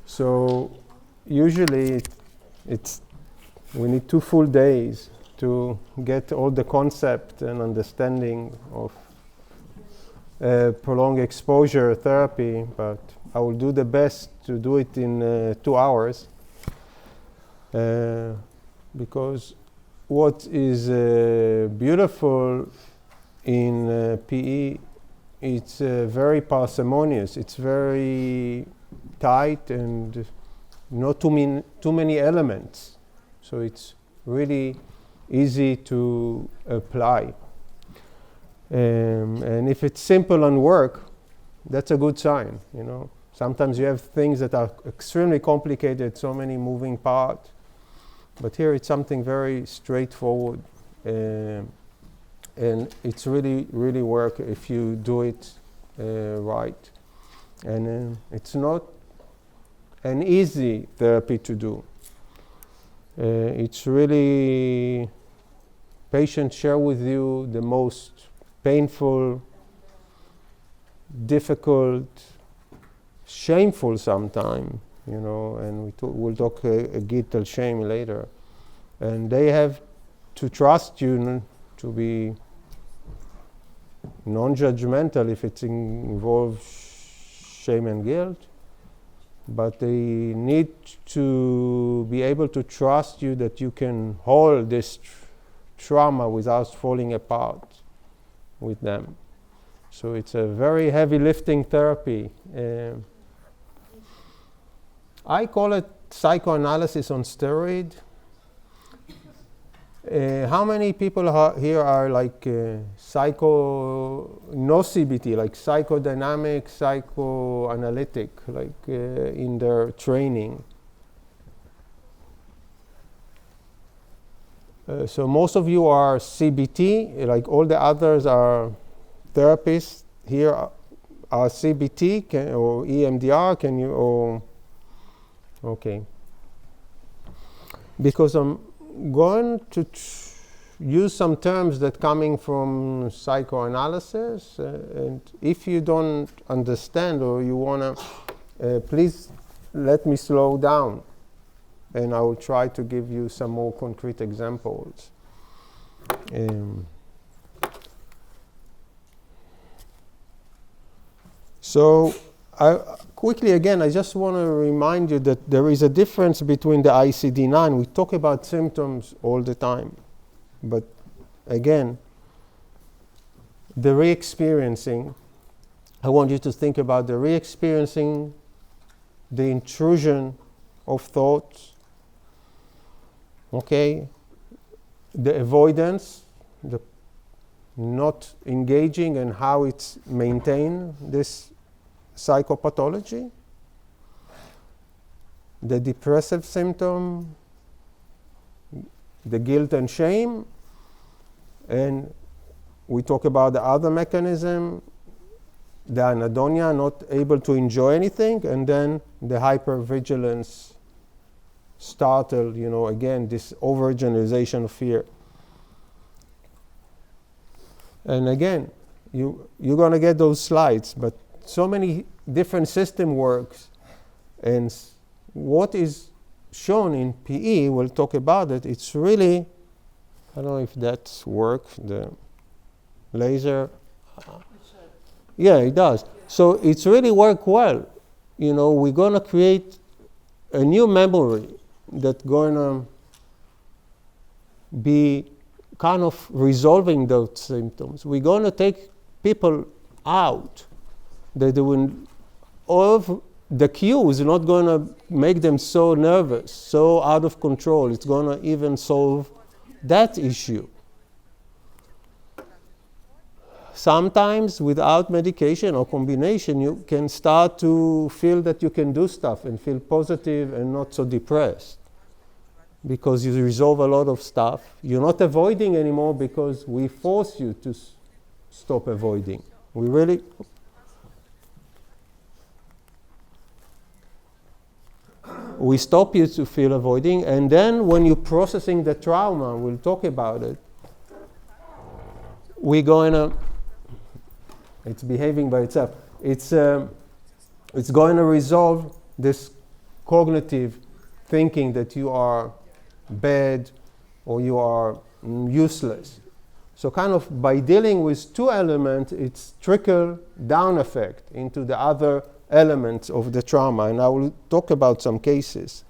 So usually we need 2 full days to get all the concept and understanding of prolonged exposure therapy, but I will do the best to do it in 2 hours, because what is beautiful in PE, it's very parsimonious, it's very tight and not too many elements, so it's really easy to apply. And if it's simple and work, that's a good sign, you know. Sometimes you have things that are extremely complicated, so many moving parts, but here it's something very straightforward, and it's really, really work if you do it right. And it's not an easy therapy to do. It's really, patients share with you the most painful, difficult, shameful sometimes, you know, and we'll talk guilt shame later. And they have to trust you to be non-judgmental if it involves shame and guilt, but they need to be able to trust you that you can hold this trauma without falling apart with them. So it's a very heavy lifting therapy. I call it psychoanalysis on steroid. How many people here are like no CBT, like psychodynamic, psychoanalytic, like in their training? So most of you are CBT, like all the others are therapists. Here are CBT or EMDR, can you, or, okay. Because I'm going to use some terms that coming from psychoanalysis, and if you don't understand or you wanna, please let me slow down, and I will try to give you some more concrete examples. So quickly again, I just want to remind you that there is a difference between the ICD-9. We talk about symptoms all the time, but again, the re-experiencing, I want you to think about the re-experiencing, the intrusion of thoughts, okay, the avoidance, the not engaging and how it's maintained, this psychopathology, the depressive symptom, the guilt and shame, and we talk about the other mechanism, the anhedonia, not able to enjoy anything, and then the hypervigilance, startle, you know, again, this overgeneralization of fear. And again, you're going to get those slides, but so many different system works, and what is shown in PE, we'll talk about it, it's really, I don't know if that's work, the laser. Yeah, it does. So it's really work well. You know, we're going to create a new memory that's going to be kind of resolving those symptoms. We're going to take people out. That all of the cue is not going to make them so nervous, so out of control. It's going to even solve that issue. Sometimes without medication or combination, you can start to feel that you can do stuff and feel positive and not so depressed, because you resolve a lot of stuff. You're not avoiding anymore because we force you to stop avoiding. We stop you to feel avoiding, and then when you're processing the trauma, we'll talk about it, we're going to, it's behaving by itself. It's going to resolve this cognitive thinking that you are bad or you are useless. So kind of by dealing with two elements, it's trickle down effect into the other elements of the trauma. And I will talk about some cases.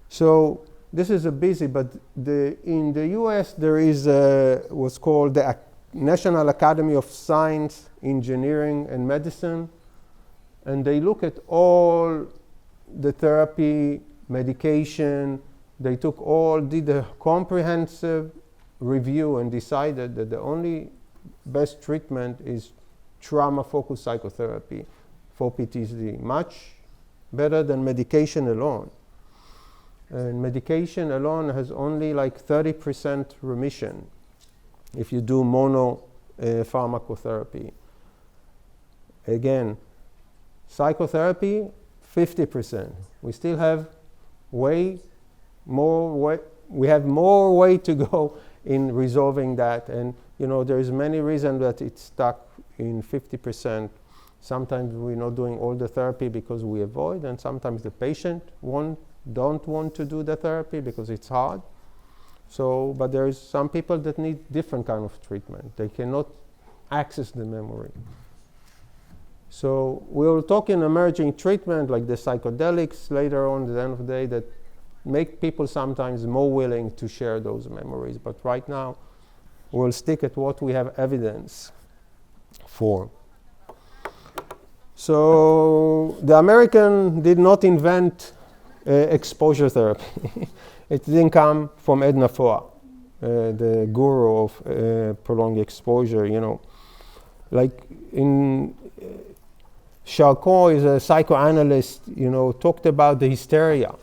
So this is a busy, but in the US there is what's called the National Academy of Science, Engineering, and Medicine. And they look at all the therapy, medication. They did a comprehensive review and decided that the only best treatment is trauma-focused psychotherapy for PTSD, much better than medication alone. And medication alone has only like 30% remission if you do mono pharmacotherapy. Again, psychotherapy, 50%. We still have we have more way to go in resolving that. And there's many reasons that it's stuck in 50%. Sometimes we're not doing all the therapy because we avoid, and sometimes the patient don't want to do the therapy because it's hard. But there's some people that need different kind of treatment. They cannot access the memory. So we'll talk in emerging treatment like the psychedelics later on at the end of the day that make people sometimes more willing to share those memories. But right now, we'll stick at what we have evidence for. So the American did not invent exposure therapy. It didn't come from Edna Foa, the guru of prolonged exposure, Like in Charcot is a psychoanalyst, talked about the hysteria.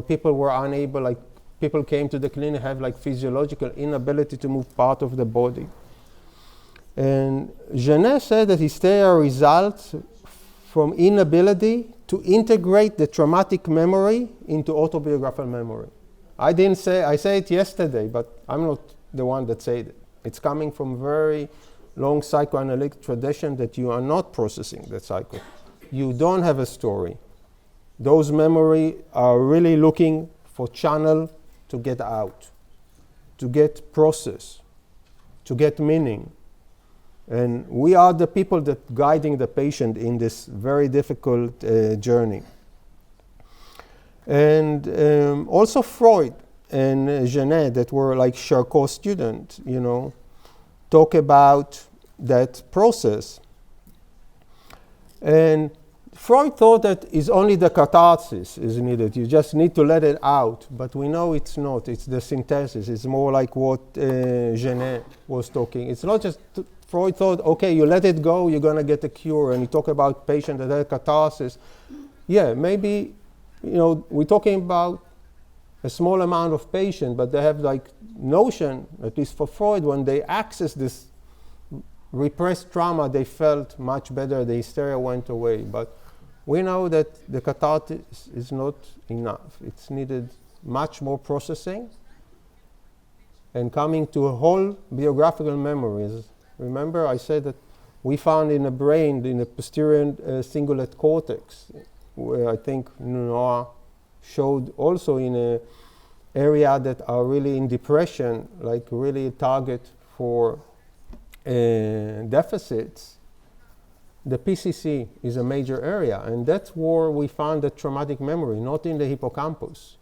People were unable, people came to the clinic have physiological inability to move part of the body. And Genet said that hysteria results from inability to integrate the traumatic memory into autobiographical memory. I said it yesterday, but I'm not the one that said it. It's coming from very long psychoanalytic tradition that you are not processing the cycle. You don't have a story. Those memories are really looking for channel to get out, to get process, to get meaning. And we are the people that guiding the patient in this very difficult journey. And also Freud and Genet, that were like Charcot students, talk about that process. And Freud thought that it's only the catharsis is needed. You just need to let it out. But we know it's not. It's the synthesis. It's more like what Genet was talking. It's not just Freud thought, okay, you let it go, you're going to get a cure. And you talk about patients that have catharsis. Yeah, maybe, we're talking about a small amount of patients, but they have notion, at least for Freud, when they access this repressed trauma, they felt much better, the hysteria went away. But we know that the catharsis is not enough. It's needed much more processing and coming to a whole biographical memories. Remember, I said that we found in the brain, in the posterior cingulate cortex, where I think Noah showed also in an area that are really in depression, really a target for deficits. The PCC is a major area, and that's where we found the traumatic memory, not in the hippocampus.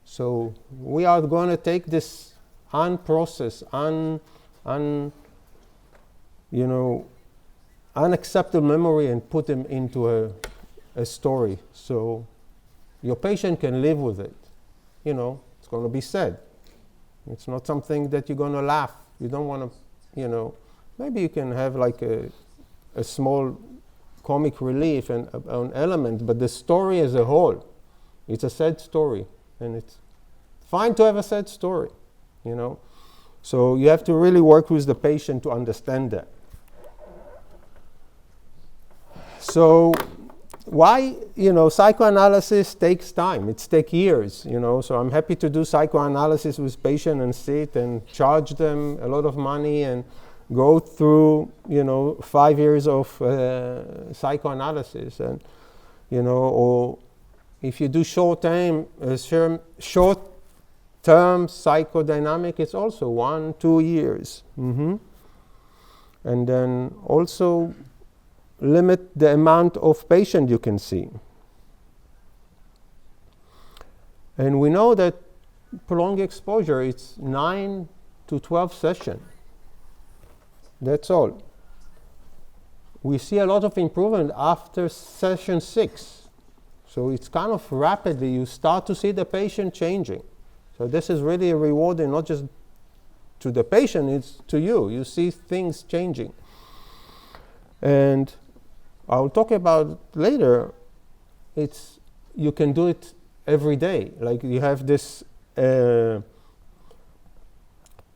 So we are going to take this unprocessed, unacceptable memory and put them into a story. So your patient can live with it. It's going to be said. It's not something that you're going to laugh. You don't want to, maybe you can have a small comic relief and an element, but the story as a whole, it's a sad story. And it's fine to have a sad story, So you have to really work with the patient to understand that. So why, psychoanalysis takes time. It takes years, So I'm happy to do psychoanalysis with patients and sit and charge them a lot of money and go through, 5 years of psychoanalysis and, or if you do short-term psychodynamic, it's also 1-2 years. And then also limit the amount of patient you can see. And we know that prolonged exposure, it's 9 to 12 sessions. That's all. We see a lot of improvement after session 6. So it's kind of rapidly, you start to see the patient changing. So this is really rewarding, not just to the patient, it's to you. You see things changing. And I'll talk about later, you can do it every day. Like you have this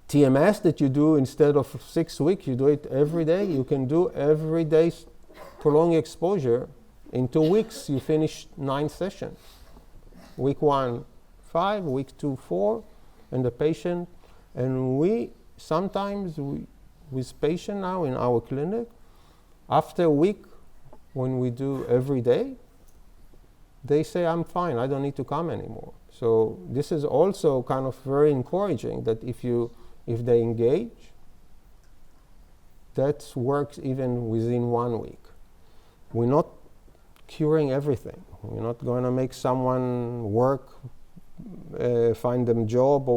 TMS that you do instead of 6 weeks, you do it every day. You can do every day prolonged exposure. In 2 weeks, you finish 9 sessions. Week 1, 5, week 2, 4, and the patient. And we sometimes, with patient now in our clinic, after a week, when we do every day, they say, I'm fine, I don't need to come anymore. So this is also kind of very encouraging that if they engage, that works even within 1 week. We're not curing everything. We're not going to make someone work, find them job,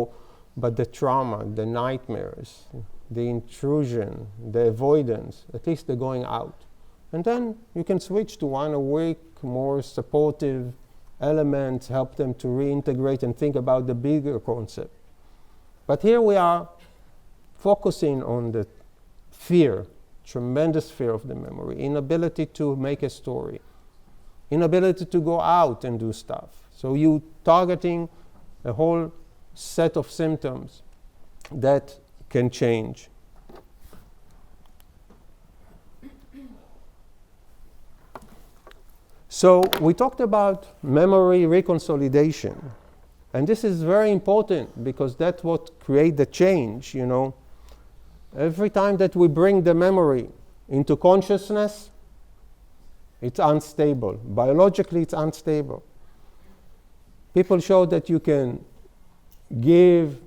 but the trauma, the nightmares, the intrusion, the avoidance, at least they're going out. And then you can switch to 1 a week, more supportive elements, help them to reintegrate and think about the bigger concept. But here we are focusing on the fear, tremendous fear of the memory, inability to make a story, inability to go out and do stuff. So you targeting a whole set of symptoms that can change. So we talked about memory reconsolidation. And this is very important because that's what creates the change, you know. Every time that we bring the memory into consciousness, it's unstable. Biologically, it's unstable. People show that you can give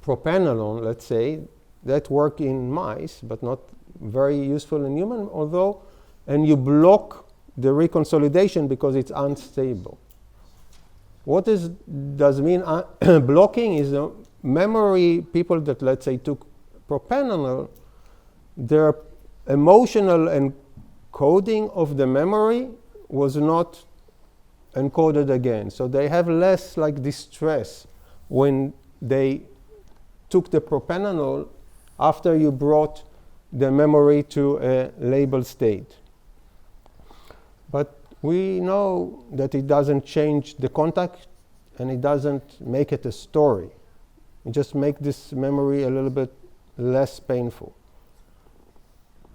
propranolol, let's say, that work in mice, but not very useful in human, and you block the reconsolidation because it's unstable. What does mean blocking is a memory, people that, let's say, took propranolol, their emotional encoding of the memory was not encoded again. So they have less like distress when they took the propranolol after you brought the memory to a labeled state. But we know that it doesn't change the contact and it doesn't make it a story. It just makes this memory a little bit less painful.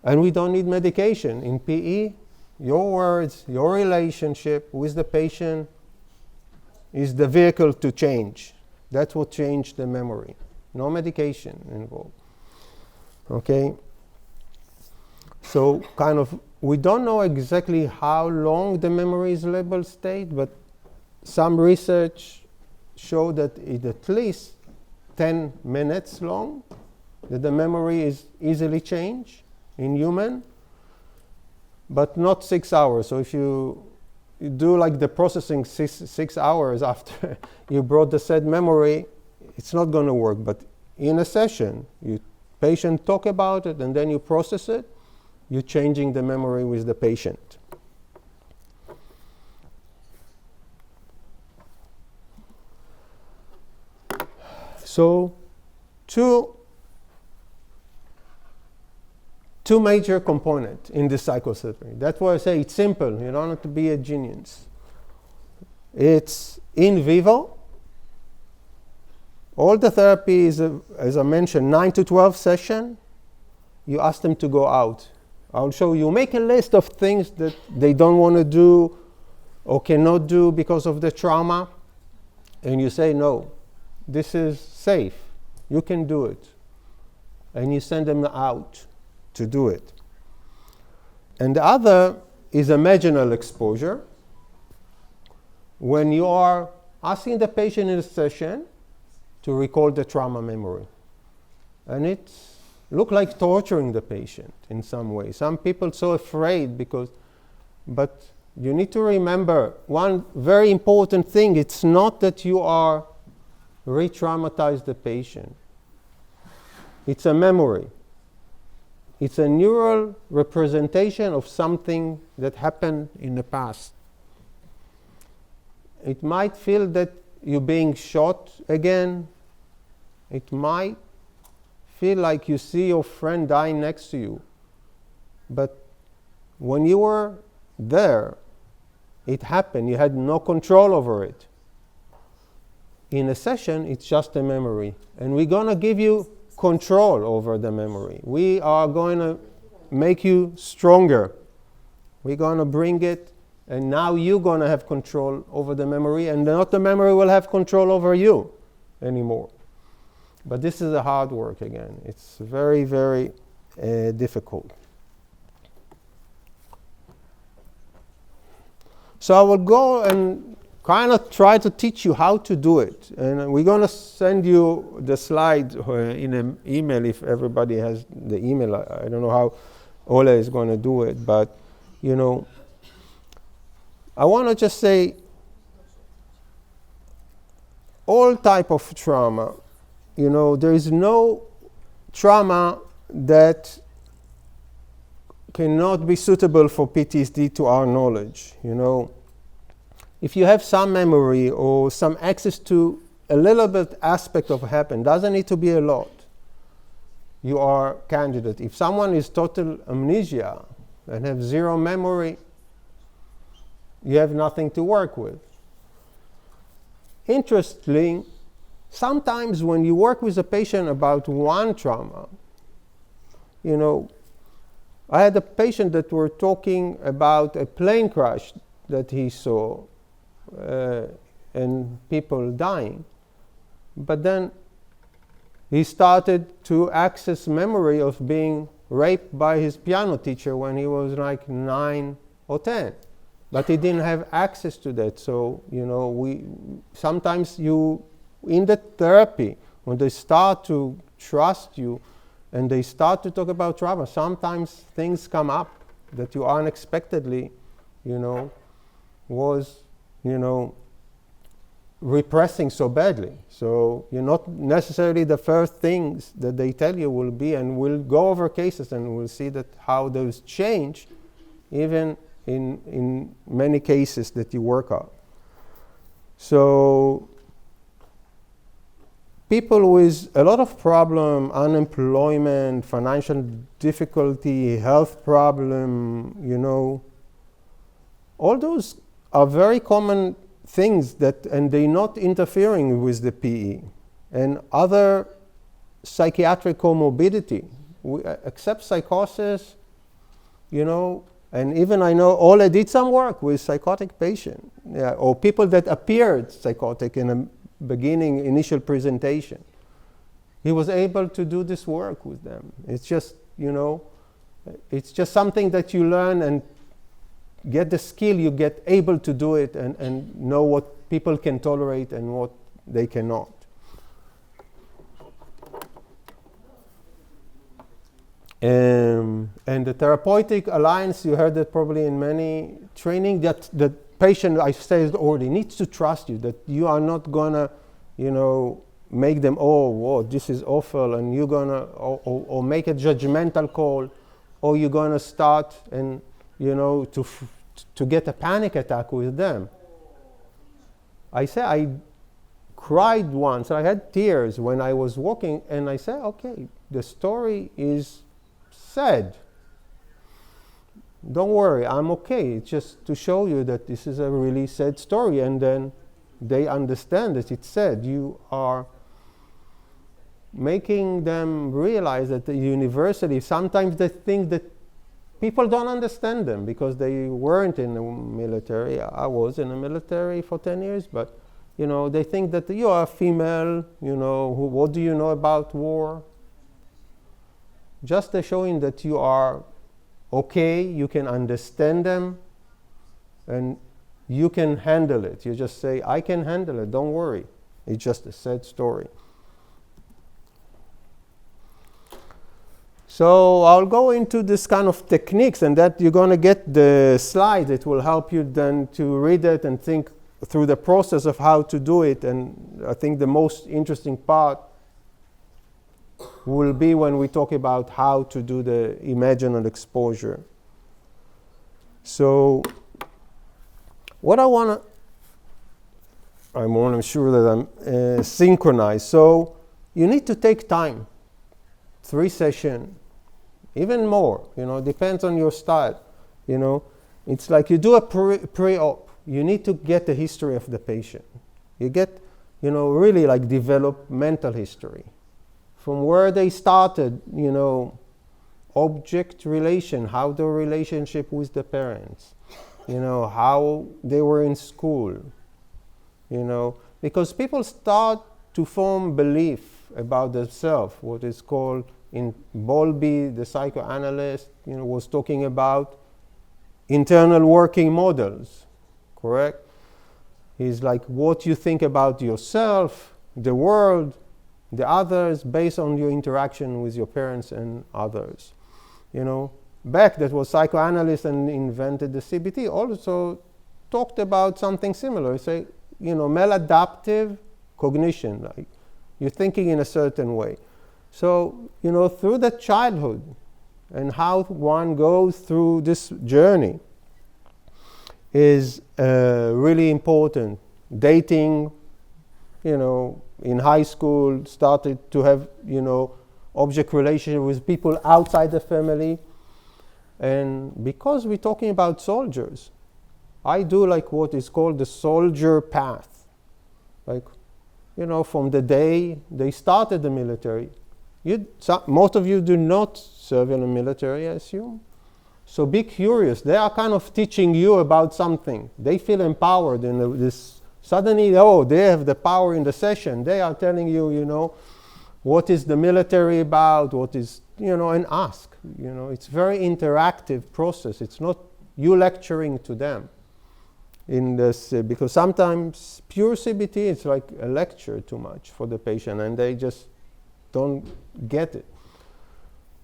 And we don't need medication. In PE, your words, your relationship with the patient is the vehicle to change. That's what changed the memory. No medication involved. Okay? So kind of, we don't know exactly how long the memory is labeled state, but some research show that it's at least 10 minutes long, that the memory is easily changed in human, but not 6 hours. So if you do like the processing 6 hours after you brought the said memory, it's not going to work. But in a session, patient talk about it and then you process it, you're changing the memory with the patient. So two major components in this psychotherapy. That's why I say it's simple. You don't have to be a genius. It's in vivo. All the therapy is, as I mentioned, 9 to 12 session. You ask them to go out. I'll show you. Make a list of things that they don't want to do or cannot do because of the trauma. And you say, no, this is safe. You can do it. And you send them out to do it. And the other is imaginal exposure. when you are asking the patient in a session to recall the trauma memory. And it looks like torturing the patient in some way. Some people so afraid but you need to remember one very important thing. It's not that you are re-traumatize the patient. It's a memory. It's a neural representation of something that happened in the past. It might feel that you're being shot again. It might feel like you see your friend dying next to you. But when you were there, it happened. You had no control over it. In a session, it's just a memory. And we're going to give you control over the memory. We are going to make you stronger. We're going to bring it, and now you're going to have control over the memory, and not the memory will have control over you anymore. But this is a hard work again. It's very, very difficult. So I will go and kind of try to teach you how to do it. And we're going to send you the slide in an email if everybody has the email. I don't know how Ola is going to do it, but, you know, I want to just say all type of trauma, you know, there is no trauma that cannot be suitable for PTSD to our knowledge, you know. If you have some memory or some access to a little bit aspect of what happened, doesn't need to be a lot, you are candidate. If someone is total amnesia and have zero memory, you have nothing to work with. Interestingly, sometimes when you work with a patient about one trauma, you know, I had a patient that were talking about a plane crash that he saw and people dying. But then he started to access memory of being raped by his piano teacher when he was like 9 or 10. But he didn't have access to that. So, you know, sometimes in the therapy, when they start to trust you and they start to talk about trauma, sometimes things come up that you unexpectedly, you know, was, you know, repressing so badly. So you're not necessarily the first things that they tell you will be, and we'll go over cases and we'll see that how those change even in many cases that you work on. So people with a lot of problem, unemployment, financial difficulty, health problem, you know, all those are very common things and they're not interfering with the PE. And other psychiatric comorbidity, except psychosis, you know, and even I know Ola did some work with psychotic patients, or people that appeared psychotic in a beginning, initial presentation. He was able to do this work with them. It's just, you know, it's just something that you learn and get the skill, you get able to do it and know what people can tolerate and what they cannot. And the therapeutic alliance, you heard that probably in many training, that the patient, I said already, needs to trust you, that you are not gonna, you know, make them, oh, whoa, this is awful, and you're gonna, or make a judgmental call, or you're gonna start and, you know, to get a panic attack with them. I cried once, I had tears when I was walking, and I said, okay, the story is sad. Don't worry, I'm okay. It's just to show you that this is a really sad story, and then they understand that it's sad. You are making them realize that universally, sometimes they think that people don't understand them because they weren't in the military. I was in the military for 10 years, but, you know, they think that you are female, you know, what do you know about war? Just showing that you are okay, you can understand them, and you can handle it. You just say, I can handle it, don't worry. It's just a sad story. So I'll go into this kind of techniques, and that you're going to get the slide that will help you then to read it and think through the process of how to do it. And I think the most interesting part will be when we talk about how to do the imaginal exposure. So what I want to sure that I'm synchronized. So you need to take time, 3 sessions, even more, depends on your style. It's like you do a pre-op. You need to get the history of the patient. You get, really like develop mental history. From where they started, object relation, how the relationship with the parents, how they were in school, because people start to form belief about themselves, what is called in Bowlby, the psychoanalyst, was talking about internal working models, correct? He's like what you think about yourself, the world, the others, based on your interaction with your parents and others. Beck, that was psychoanalyst and invented the CBT, also talked about something similar. He said, maladaptive cognition, like you're thinking in a certain way. So, through the childhood and how one goes through this journey is really important. Dating, in high school, started to have, object relationship with people outside the family. And because we're talking about soldiers, I do like what is called the soldier path. Like, from the day they started the military. Most of you do not serve in the military, I assume. So be curious. They are kind of teaching you about something. They feel empowered in this. Suddenly, they have the power in the session. They are telling you, what is the military about, what is, and ask. It's very interactive process. It's not you lecturing to them in this, because sometimes pure CBT is like a lecture too much for the patient, and they just don't get it.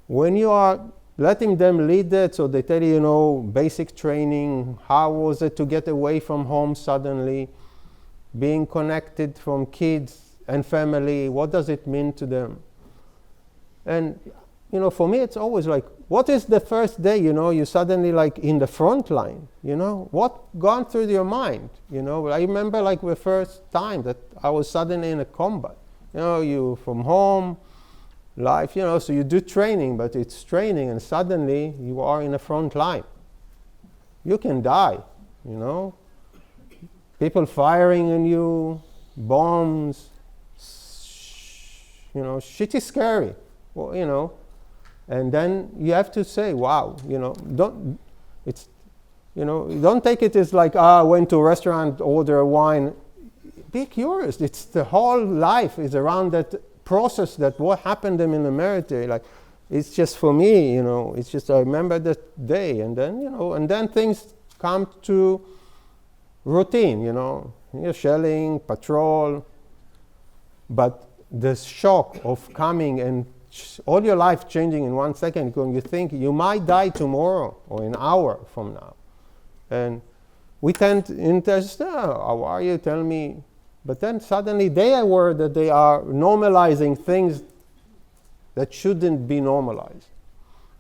When you are letting them lead it, so they tell you, basic training, how was it to get away from home suddenly, being connected from kids and family, what does it mean to them? And, for me, it's always like, what is the first day, you suddenly like in the front line, what gone through your mind, I remember like the first time that I was suddenly in a combat, you from home, life, so you do training, but it's training, and suddenly you are in the front line. You can die, people firing on you, bombs, shit is scary, well, and then you have to say, wow, don't take it as like, I went to a restaurant, order a wine. Be curious. It's the whole life is around that process, that what happened to them in the military. Like, it's just for me, it's just, I remember that day, and then, and then things come to routine, shelling, patrol, but the shock of coming and all your life changing in 1 second, when you think you might die tomorrow or an hour from now. And we tend to just, how are you, tell me. But then suddenly they are aware that they are normalizing things that shouldn't be normalized.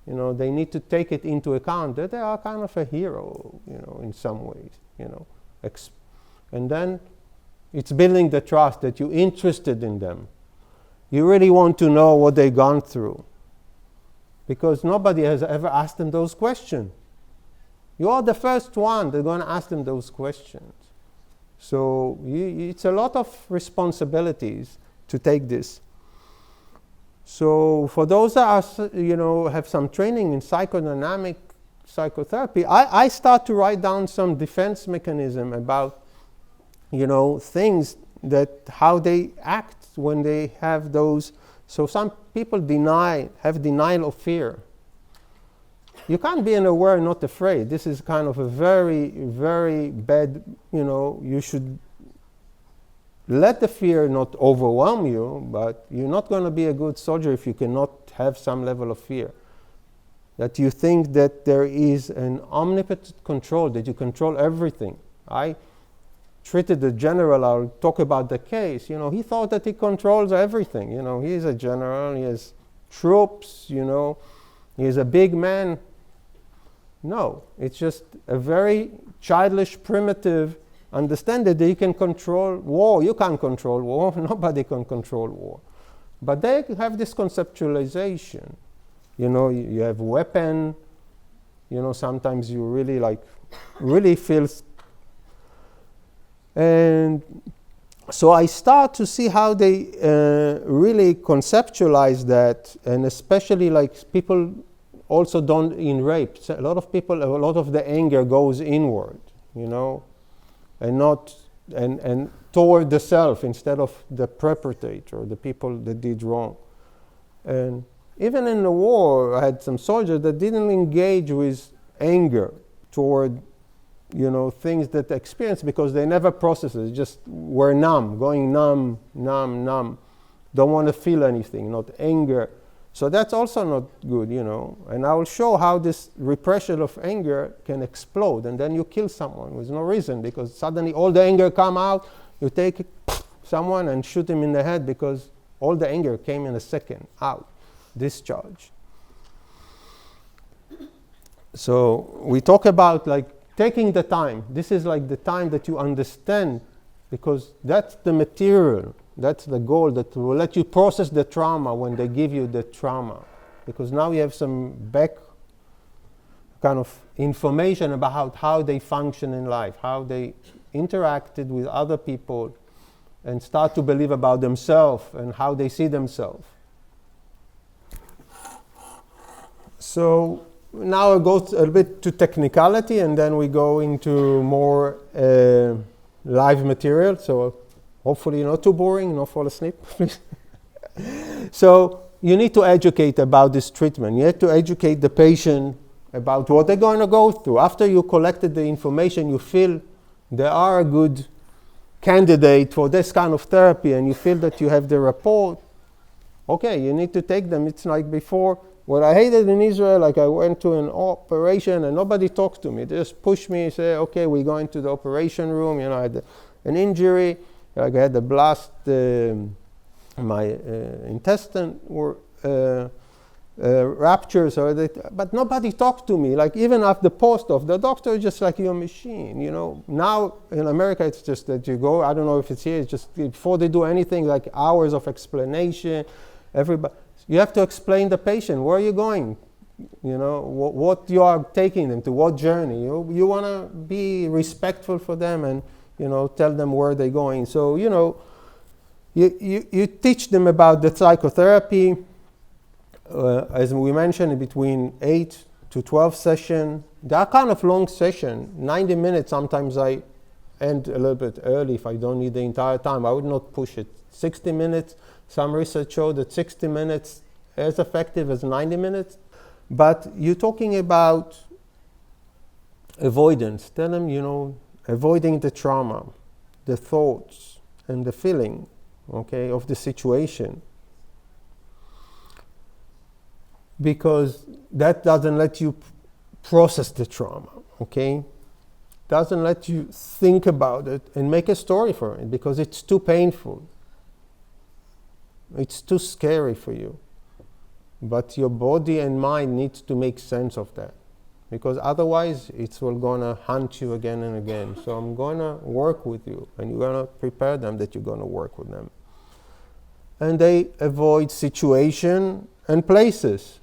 They need to take it into account that they are kind of a hero, in some ways, and then it's building the trust that you're interested in them. You really want to know what they've gone through, because nobody has ever asked them those questions. You are the first one that's going to ask them those questions. So it's a lot of responsibilities to take this. So for those that are, have some training in psychodynamic psychotherapy, I start to write down some defense mechanism about, things that how they act when they have those. So some people have denial of fear. you can't be unaware and not afraid. This is kind of a very, very bad, you should let the fear not overwhelm you, but you're not going to be a good soldier if you cannot have some level of fear. That you think that there is an omnipotent control, that you control everything. I treated the general, I'll talk about the case, he thought that he controls everything. He's a general, he has troops, he is a big man. No, it's just a very childish, primitive understanding that you can control war. You can't control war, nobody can control war. But they have this conceptualization. You have weapon, sometimes you really feel. And so I start to see how they really conceptualize that, and especially people also don't in rape. So a lot of the anger goes inward, and not and toward the self instead of the perpetrator or the people that did wrong. And even in the war, I had some soldiers that didn't engage with anger toward things that they experienced because they never processed it. Just were numb, going numb. Don't want to feel anything, not anger. So that's also not good, And I will show how this repression of anger can explode, and then you kill someone with no reason, because suddenly all the anger come out. You take someone and shoot him in the head because all the anger came in a second out, discharge. So we talk about taking the time. This is the time that you understand, because that's the material. That's the goal that will let you process the trauma when they give you the trauma. Because now you have some back kind of information about how they function in life, how they interacted with other people, and start to believe about themselves and how they see themselves. So now I go a bit to technicality, and then we go into more live material. So hopefully not too boring, not fall asleep, please. So you need to educate about this treatment. You have to educate the patient about what they're going to go through. After you collected the information, you feel they are a good candidate for this kind of therapy, and you feel that you have the rapport. Okay, you need to take them. It's like before. What I hated in Israel, I went to an operation and nobody talked to me. They just pushed me and say, okay, we're going to the operation room. I had an injury. I had a blast. My intestine were ruptured. But nobody talked to me. Even after the post-op, the doctor is just like your machine. Now in America, it's just that you go. I don't know if it's here. It's just before they do anything, hours of explanation. Everybody. You have to explain the patient, where are you going? What you are taking them to, what journey. You want to be respectful for them and, tell them where they're going. So, you teach them about the psychotherapy. As we mentioned, between 8 to 12 sessions. They are kind of long sessions, 90 minutes. Sometimes I end a little bit early if I don't need the entire time. I would not push it. 60 minutes. Some research showed that 60 minutes as effective as 90 minutes. But you're talking about avoidance. Tell them, avoiding the trauma, the thoughts, and the feeling, of the situation. Because that doesn't let you process the trauma, Doesn't let you think about it and make a story for it, because it's too painful. It's too scary for you. But your body and mind needs to make sense of that, because otherwise it's going to hunt you again and again. So I'm going to work with you, and you're going to prepare them that you're going to work with them. And they avoid situation and places.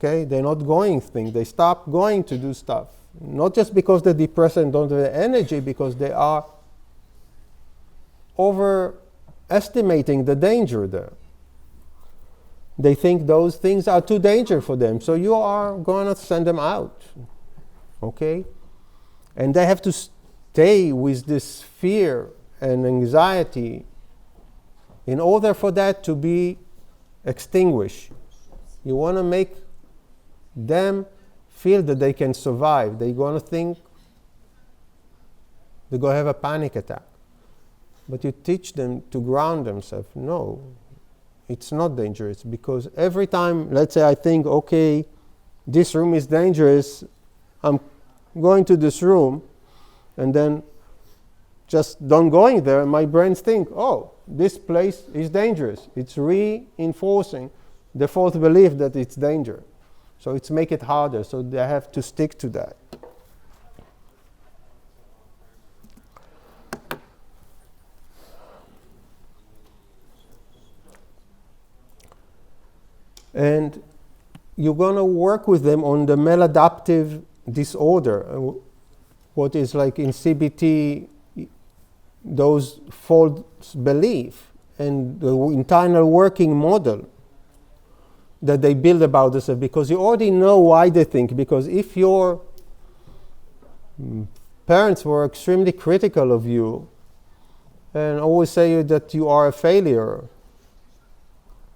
They're not going things. They stop going to do stuff. Not just because they're depressed and don't have the energy, because they are overestimating the danger there. They think those things are too dangerous for them. So you are going to send them out. And they have to stay with this fear and anxiety in order for that to be extinguished. You want to make them feel that they can survive. They're going to think they're going to have a panic attack. But you teach them to ground themselves. No, it's not dangerous, because every time, let's say I think, okay, this room is dangerous, I'm going to this room, and then just don't going there, my brains think, oh, this place is dangerous. It's reinforcing the false belief that it's danger. So it's make it harder, so they have to stick to that. And you're going to work with them on the maladaptive disorder, what is like in CBT, those false belief and the internal working model that they build about themselves, because you already know why they think. Because if your parents were extremely critical of you and always say that you are a failure,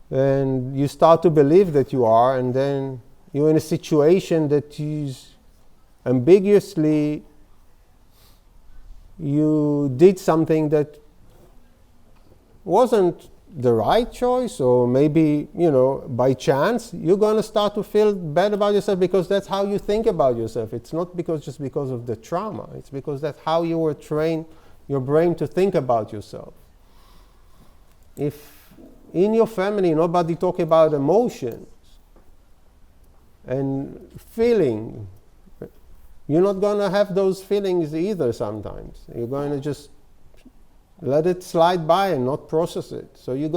and you start to believe that you are, and then you're in a situation that is ambiguously, you did something that wasn't the right choice, or maybe, by chance, you're going to start to feel bad about yourself, because that's how you think about yourself. It's not just because of the trauma. It's because that's how you were trained your brain to think about yourself. If in your family nobody talk about emotions and feeling, you're not going to have those feelings either sometimes. You're going to just let it slide by and not process it. So you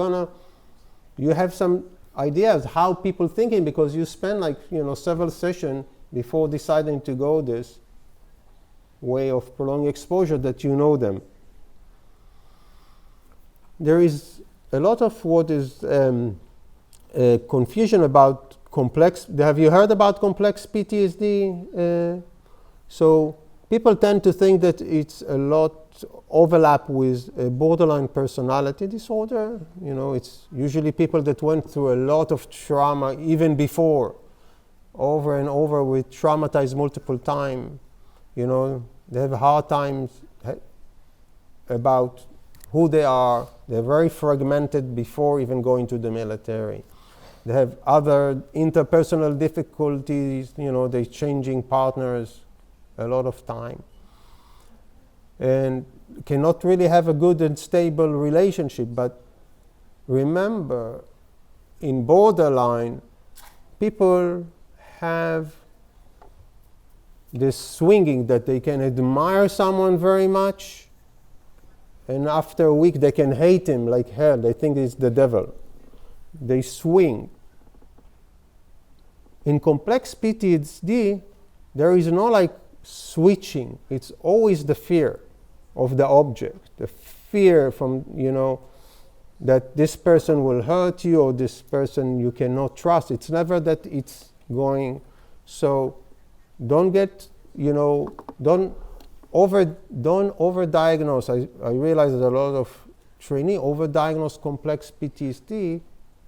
have some ideas how people thinking, because you spend several sessions before deciding to go this way of prolonged exposure, that you know them. There is a lot of what is confusion about complex. Have you heard about complex PTSD? So people tend to think that it's a lot overlap with a borderline personality disorder. It's usually people that went through a lot of trauma even before, over and over, with traumatized multiple times. They have hard times about who they are. They're very fragmented before even going to the military. They have other interpersonal difficulties. They're changing partners a lot of time, and cannot really have a good and stable relationship. But remember, in borderline, people have this swinging that they can admire someone very much, and after a week they can hate him like hell. They think he's the devil. They swing. In complex PTSD, there is no switching. It's always the fear of the object, the fear from, that this person will hurt you, or this person you cannot trust. It's never that it's going. So don't get, don't overdiagnose. I realize that a lot of trainees overdiagnose complex PTSD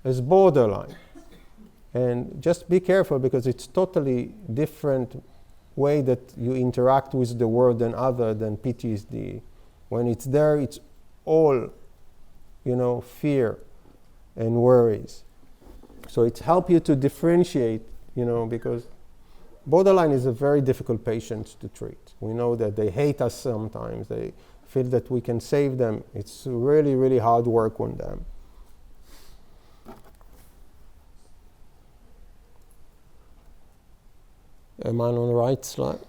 as borderline. And just be careful, because it's totally different way that you interact with the world other than PTSD. When it's there, it's all, fear and worries. So it helps you to differentiate, because borderline is a very difficult patient to treat. We know that they hate us sometimes. They feel that we can save them. It's really, really hard work on them. Am I on the right slide?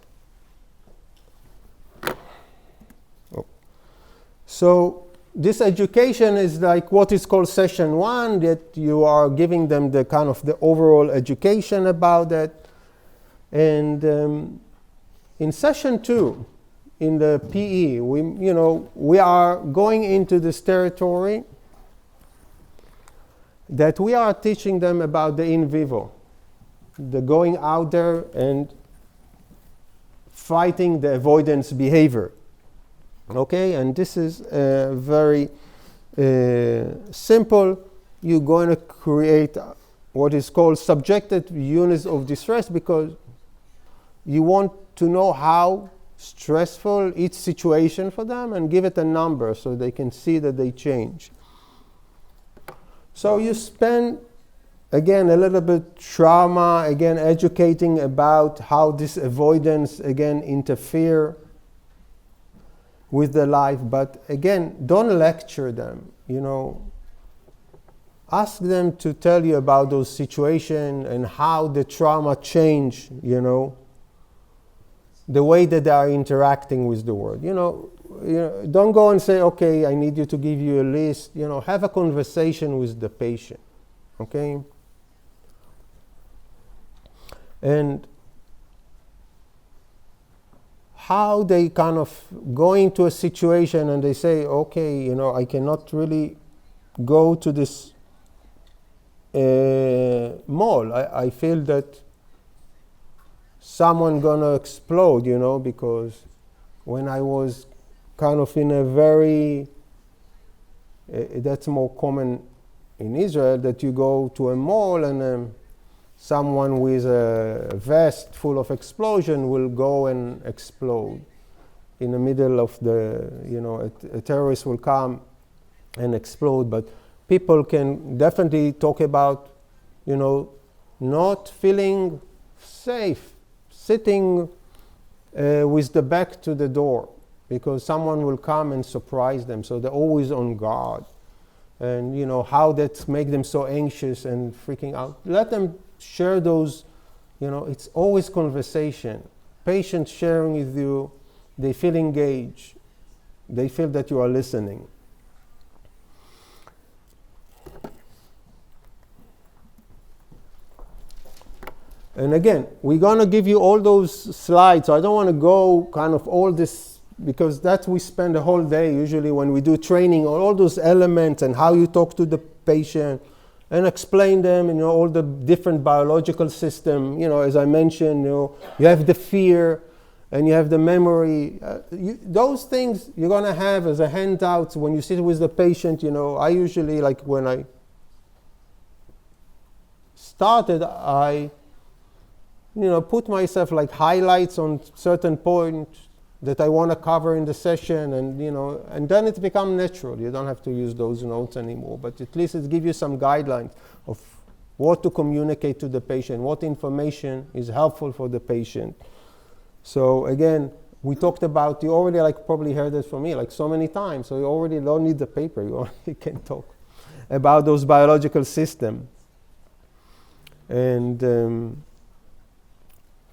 Oh. So this education is like what is called session 1, that you are giving them the kind of the overall education about it. And in session 2, in the PE, we are going into this territory that we are teaching them about the in vivo, the going out there and fighting the avoidance behavior. Okay, and this is very simple. You're going to create what is called subjective units of distress, because you want to know how stressful each situation for them and give it a number so they can see that they change. So you spend, again, a little bit trauma, again, educating about how this avoidance, again, interfere with their life. But again, don't lecture them, you know. Ask them to tell you about those situations and how the trauma changed, you know, the way that they are interacting with the world. You know, don't go and say, okay, I need you to give you a list. You know, have a conversation with the patient, okay? And how they kind of go into a situation and they say, okay, you know, I cannot really go to this mall. I feel that someone gonna explode, you know, because when I was kind of in a very, that's more common in Israel, that you go to a mall and someone with a vest full of explosion will go and explode in the middle of the, you know, a terrorist will come and explode. But people can definitely talk about, you know, not feeling safe, sitting with the back to the door because someone will come and surprise them. So they're always on guard. And, you know, how that makes them so anxious and freaking out. Let them share those, you know, it's always conversation. Patients sharing with you, they feel engaged. They feel that you are listening. And again, we're going to give you all those slides. So I don't want to go kind of all this, because that we spend a whole day usually when we do training on all those elements and how you talk to the patient and explain them, you know, all the different biological system. You know, as I mentioned, you know, you have the fear and you have the memory. Those things you're going to have as a handout when you sit with the patient. You know, I usually, like when I started, I put myself like highlights on certain points that I want to cover in the session, and and then it becomes natural. You don't have to use those notes anymore, but at least it gives you some guidelines of what to communicate to the patient, what information is helpful for the patient. So again, we talked about, you already probably heard it from me so many times, so you already don't need the paper, you already can talk about those biological systems. And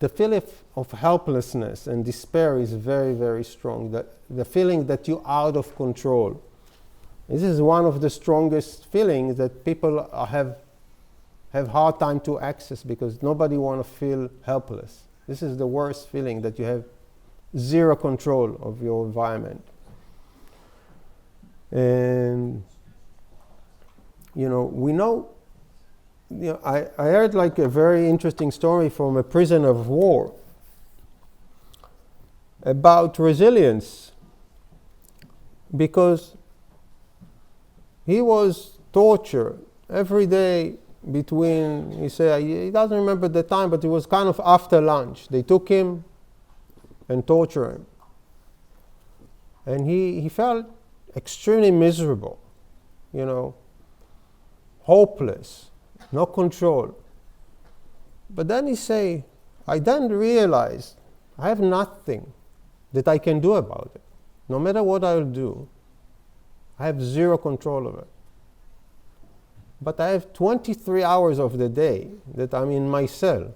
the feeling of helplessness and despair is very, very strong. The feeling that you're out of control. This is one of the strongest feelings that people have hard time to access, because nobody want to feel helpless. This is the worst feeling, that you have zero control of your environment. And we know. I heard a very interesting story from a prisoner of war about resilience, because he was tortured every day between, he said, he doesn't remember the time, but it was kind of after lunch. They took him and tortured him. And he felt extremely miserable, hopeless. No control. But then he say, I then realized I have nothing that I can do about it. No matter what I'll do, I have zero control of it. But I have 23 hours of the day that I'm in my cell,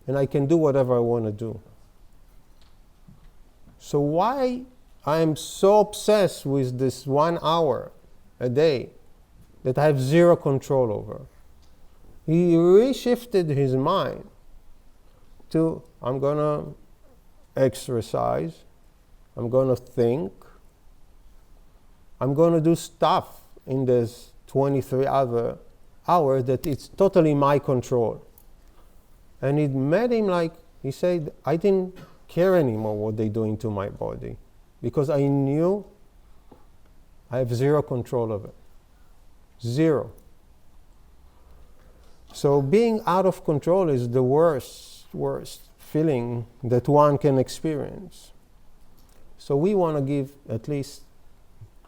and I can do whatever I want to do. So why I am so obsessed with this 1 hour a day that I have zero control over? He reshifted his mind to, I'm going to exercise, I'm going to think, I'm going to do stuff in this 23 other hours that it's totally my control. And it made him he said, I didn't care anymore what they're doing to my body, because I knew I have zero control of it. Zero. So being out of control is the worst feeling that one can experience. So we want to give at least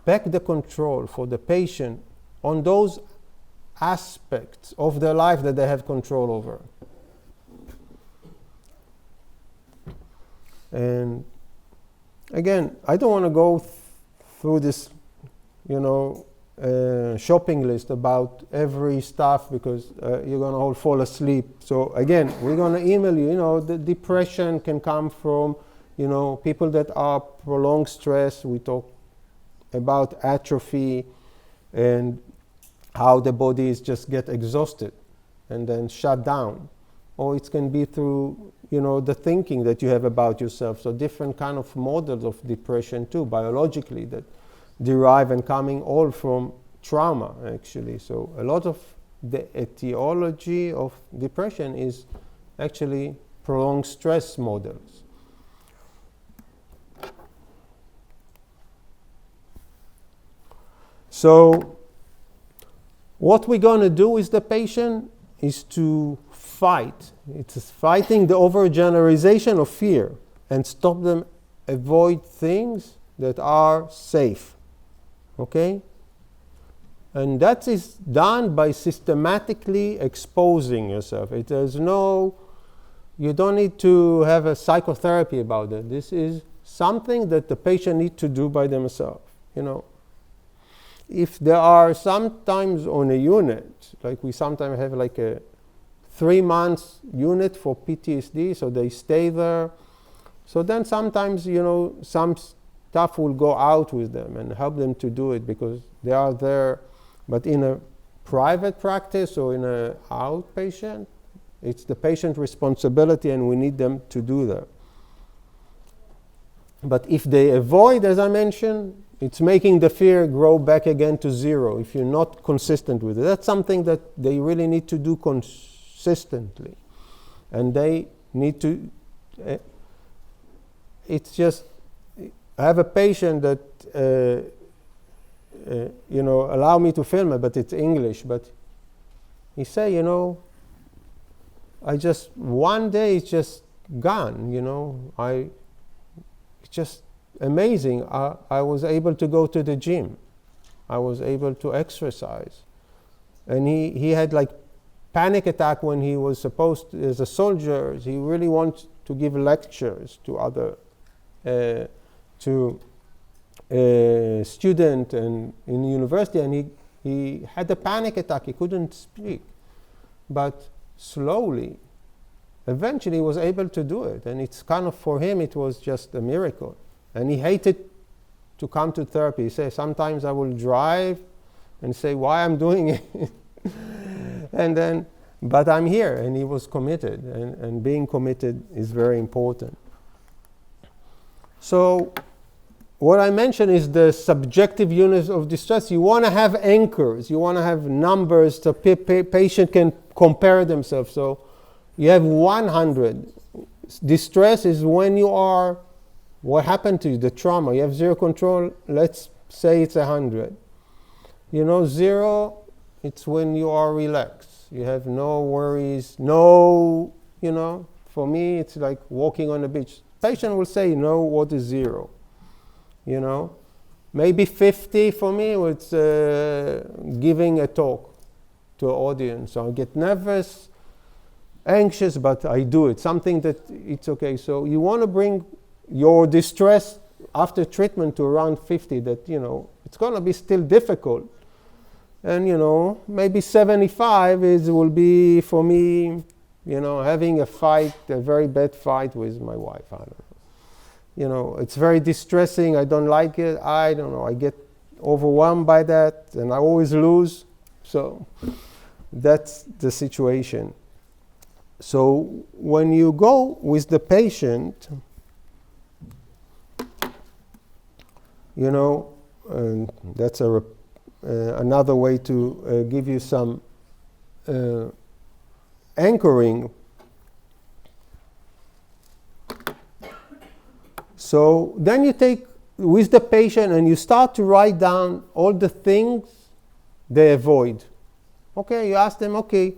back the control for the patient on those aspects of their life that they have control over. And again, I don't want to go through this, shopping list about every stuff, because you're going to all fall asleep. So again, we're going to email you. The depression can come from, people that are prolonged stress. We talk about atrophy and how the bodies just get exhausted and then shut down. Or it can be through, the thinking that you have about yourself. So different kind of models of depression too, biologically, that derive and coming all from trauma, actually. So a lot of the etiology of depression is actually prolonged stress models. So what we're going to do with the patient is to fight. It's fighting the overgeneralization of fear and stop them avoid things that are safe. Okay? And that is done by systematically exposing yourself. You don't need to have a psychotherapy about it. This is something that the patient needs to do by themselves. If there are sometimes on a unit, like we sometimes have like a 3 months unit for PTSD, so they stay there. So then sometimes, some staff will go out with them and help them to do it because they are there. But in a private practice or in an outpatient, it's the patient responsibility and we need them to do that. But if they avoid, as I mentioned, it's making the fear grow back again to zero if you're not consistent with it. That's something that they really need to do consistently. And they need to, it's just, I have a patient that, allow me to film it, but it's English. But he say, one day it's just gone, it's just amazing. I was able to go to the gym. I was able to exercise. And he had like panic attack when he was supposed to, as a soldier, he really wants to give lectures to other, student and in university, and he had a panic attack. He couldn't speak. But slowly, eventually he was able to do it. And it's kind of, for him, it was just a miracle. And he hated to come to therapy. He says, sometimes I will drive and say, why I'm doing it? And then, but I'm here. And he was committed. And being committed is very important. So what I mentioned is the subjective units of distress. You want to have anchors. You want to have numbers so patient can compare themselves. So you have 100. Distress is when you are, what happened to you, the trauma. You have zero control. Let's say it's 100. 0, it's when you are relaxed. You have no worries, for me, it's like walking on the beach. Patient will say, what is 0? Maybe 50 for me, it's giving a talk to an audience. So I get nervous, anxious, but I do it. Something that it's okay. So you want to bring your distress after treatment to around 50, that, it's going to be still difficult. And, maybe 75 will be for me, having a fight, a very bad fight with my wife. I don't know. It's very distressing. I don't like it. I don't know. I get overwhelmed by that and I always lose. So that's the situation. So when you go with the patient, that's another way to give you some anchoring. So then you take with the patient and you start to write down all the things they avoid. Okay, you ask them, okay,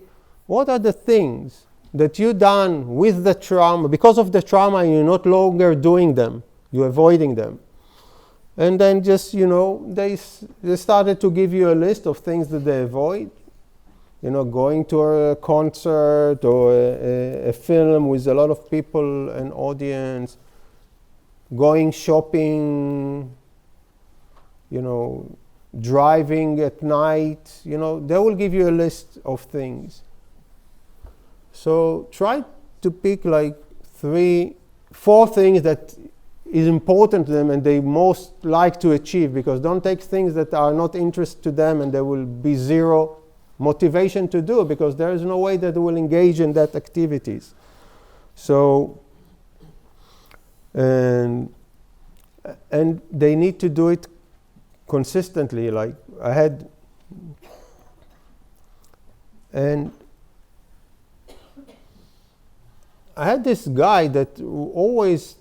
what are the things that you're done with the trauma, because of the trauma, you're not longer doing them, you're avoiding them. And then just, they started to give you a list of things that they avoid. Going to a concert or a film with a lot of people, an audience, going shopping, driving at night, they will give you a list of things. So try to pick like 4 things that is important to them and they most like to achieve, because don't take things that are not interest to them and there will be zero motivation to do, because there is no way that they will engage in that activities. So, and they need to do it consistently. Like I had this guy that always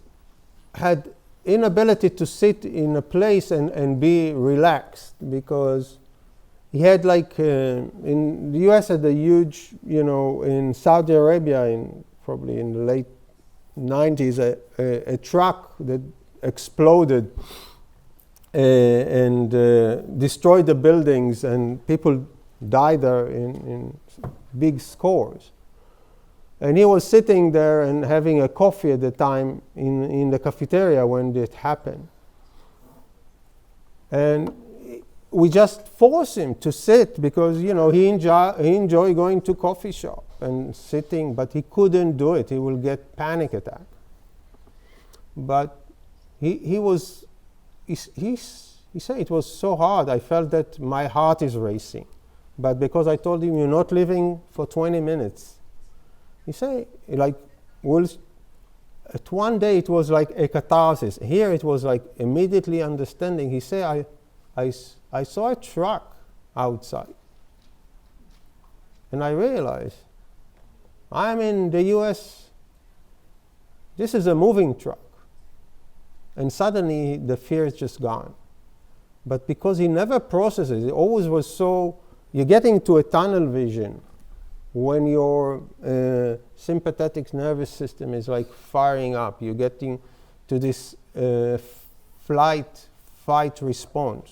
had inability to sit in a place and be relaxed, because he had like in the US had a huge, in Saudi Arabia probably in the late 90s, a truck that exploded and destroyed the buildings, and people died there in big scores. And he was sitting there and having a coffee at the time in the cafeteria when it happened. And we just forced him to sit, because he enjoyed going to coffee shop and sitting, but he couldn't do it. He will get panic attack. But he said it was so hard. I felt that my heart is racing. But because I told him, you're not living for 20 minutes. He said, at one day it was like a catharsis. Here it was like immediately understanding. He said, I saw a truck outside. And I realized, I'm in the US. This is a moving truck. And suddenly the fear is just gone. But because he never processes, it always was so, you're getting to a tunnel vision when your sympathetic nervous system is like firing up. You're getting to this fight response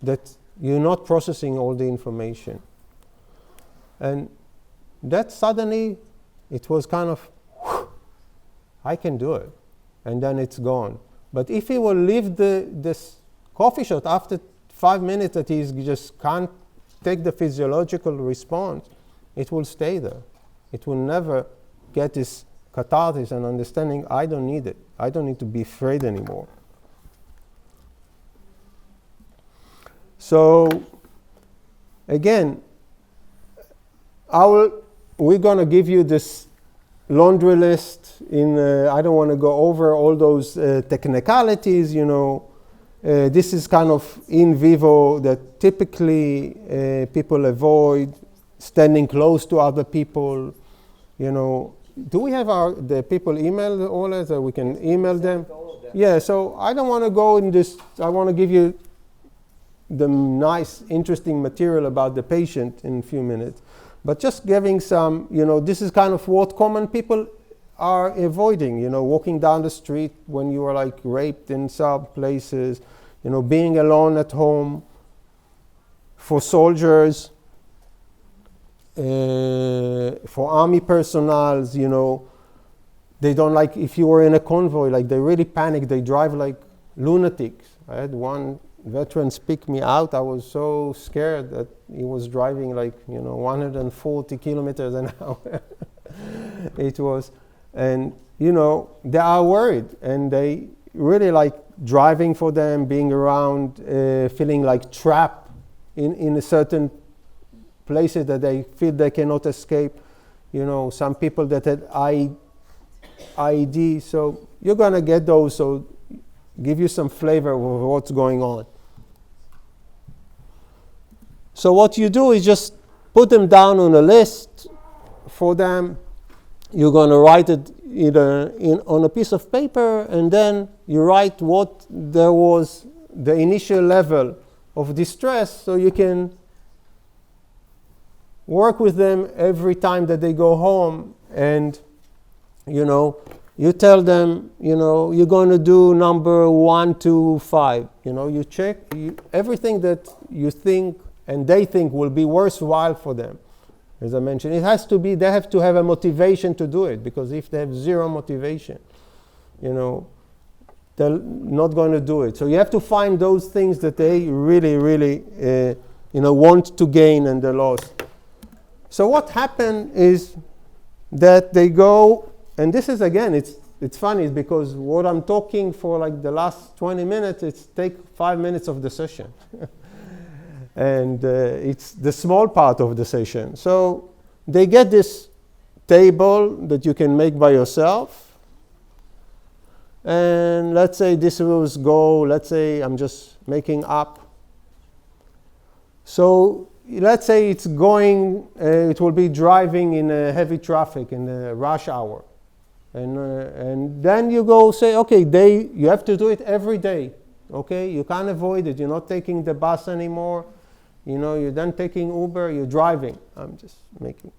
that you're not processing all the information. And that suddenly, it was kind of, I can do it. And then it's gone. But if he will leave this coffee shop after 5 minutes that he just can't take the physiological response, it will stay there. It will never get this catharsis and understanding, I don't need it. I don't need to be afraid anymore. So, again, we're going to give you this laundry list. I don't want to go over all those technicalities, this is kind of in vivo that typically people avoid. Standing close to other people, Do we have the people email all that, so we can email them? Yeah, so I don't want to go in this. I want to give you the nice, interesting material about the patient in a few minutes. But just giving some, this is kind of what common people are avoiding, walking down the street when you are like raped in some places, being alone at home. For soldiers, for army personnel, they don't like, if you were in a convoy, like they really panic, they drive like lunatics. I had one veteran speak me out. I was so scared that he was driving like, 140 kilometers an hour. It was, and they are worried, and they really like driving for them, being around, feeling like trapped in a certain places that they feel they cannot escape. Some people that had IED, so you're gonna get those, so give you some flavor of what's going on. So what you do is just put them down on a list for them. You're gonna write it either on a piece of paper, and then you write what there was the initial level of distress, so you can work with them every time that they go home and you tell them, you're going to do number 1 to 5. You check everything that you think and they think will be worthwhile for them. As I mentioned, they have to have a motivation to do it, because if they have zero motivation, they're not going to do it. So you have to find those things that they really, really, want to gain and they lost. So what happened is that they go, and this is, again, it's funny because what I'm talking for like the last 20 minutes, it's take 5 minutes of the session. And it's the small part of the session. So they get this table that you can make by yourself. And let's say this was goal. Let's say I'm just making up. So let's say it's going, it will be driving in heavy traffic in the rush hour. And then you go say, okay, you have to do it every day. Okay, you can't avoid it. You're not taking the bus anymore. You're then taking Uber, you're driving. I'm just making.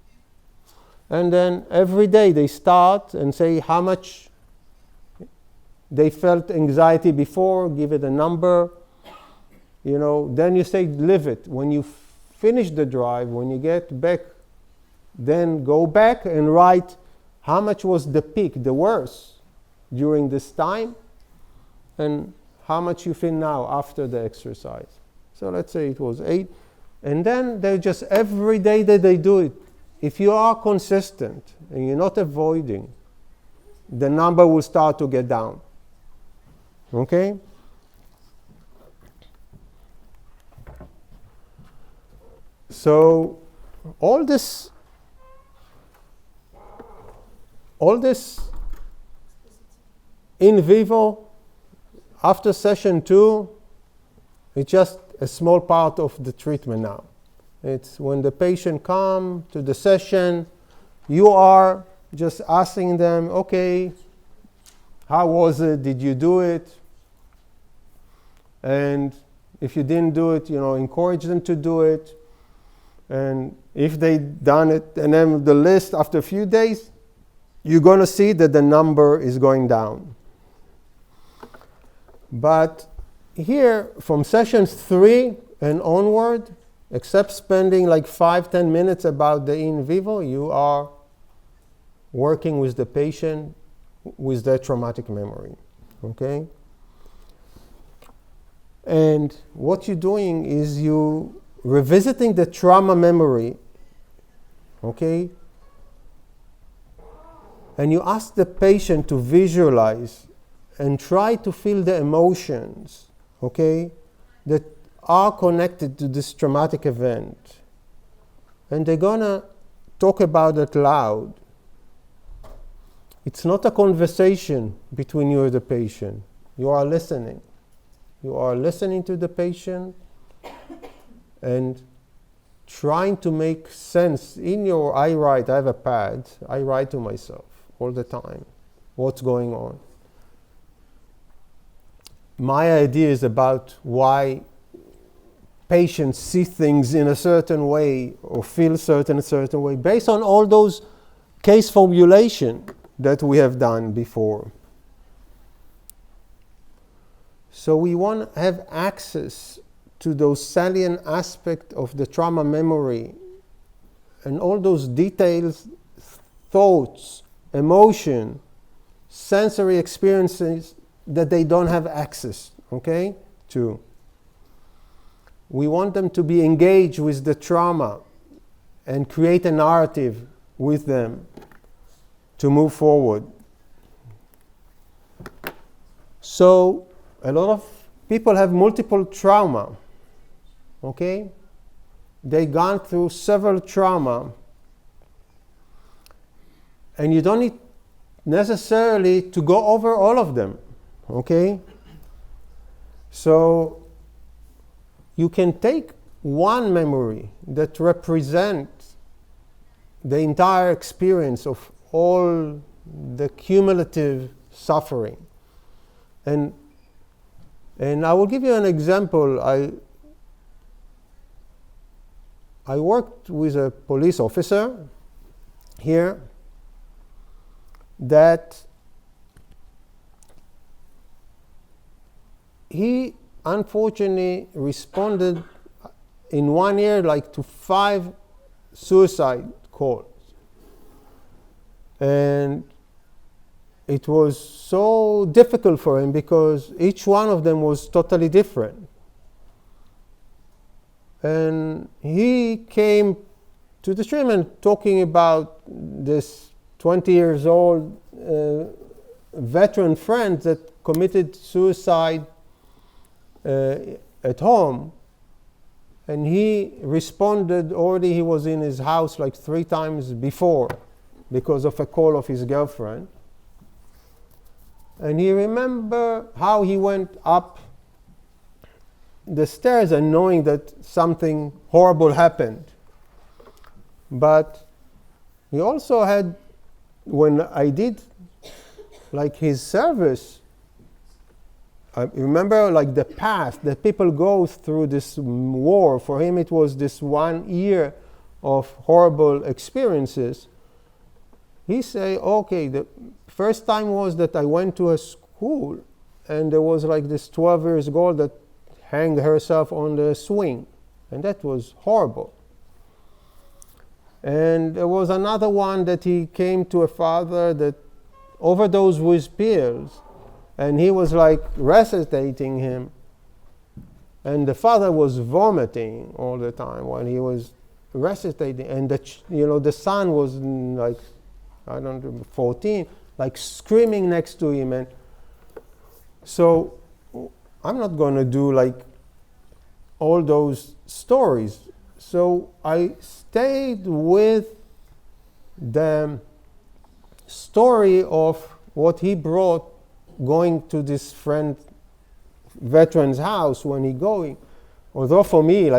And then every day they start and say how much they felt anxiety before, give it a number. Then you say live it. When you finish the drive, when you get back, then go back and write how much was the peak, the worst during this time, and how much you feel now after the exercise. So let's say it was 8. And then they just every day that they do it, if you are consistent and you're not avoiding, the number will start to get down. Okay? So all this in vivo after session 2, it's just a small part of the treatment now. It's when the patient come to the session, you are just asking them, okay, how was it? Did you do it? And if you didn't do it, encourage them to do it. And if they done it, and then the list after a few days, you're going to see that the number is going down. But here, from sessions 3 and onward, except spending like 5-10 minutes about the in vivo, you are working with the patient with their traumatic memory. Okay? And what you're doing is you revisiting the trauma memory. Okay? And you ask the patient to visualize and try to feel the emotions, okay, that are connected to this traumatic event. And they're gonna talk about it loud. It's not a conversation between you and the patient. You are listening. You are listening to the patient and trying to make sense. I have a pad, I write to myself all the time what's going on. My idea is about why patients see things in a certain way or feel a certain way based on all those case formulation that we have done before. So we want to have access to those salient aspects of the trauma memory and all those details, thoughts, emotion, sensory experiences that they don't have access, okay, to. We want them to be engaged with the trauma and create a narrative with them to move forward. So a lot of people have multiple trauma, okay? They've gone through several trauma, and you don't need necessarily to go over all of them, okay? So you can take one memory that represents the entire experience of all the cumulative suffering. And I will give you an example. I worked with a police officer here, that he unfortunately responded in 1 year like to 5 suicide calls. And it was so difficult for him because each one of them was totally different. And he came to the treatment talking about this 20 years old veteran friend that committed suicide at home. And he responded already, he was in his house like 3 times before because of a call of his girlfriend. And he remembered how he went up the stairs and knowing that something horrible happened. But he also had, when I did like his service, I remember like the path that people go through this war. For him it was this 1 year of horrible experiences. He say, okay, the first time was that I went to a school and there was like this 12 years old that hanged herself on the swing, and that was horrible. And there was another one that he came to a father that overdosed with pills, and he was like resuscitating him, and the father was vomiting all the time while he was resuscitating, and the son was like, I don't know, 14, like screaming next to him. And so I'm not going to do like all those stories. So I stayed with the story of what he brought going to this friend veteran's house when he going. Although for me,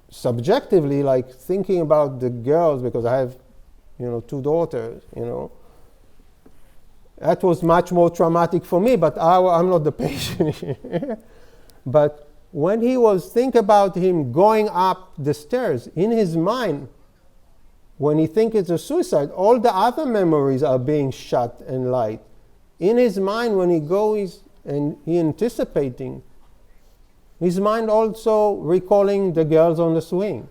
subjectively, like thinking about the girls, because I have 2 daughters, that was much more traumatic for me, but I'm not the patient here. But when he was think about him going up the stairs, in his mind, when he think it's a suicide, all the other memories are being shut and light. In his mind, when he goes and he anticipating, his mind also recalling the girls on the swing.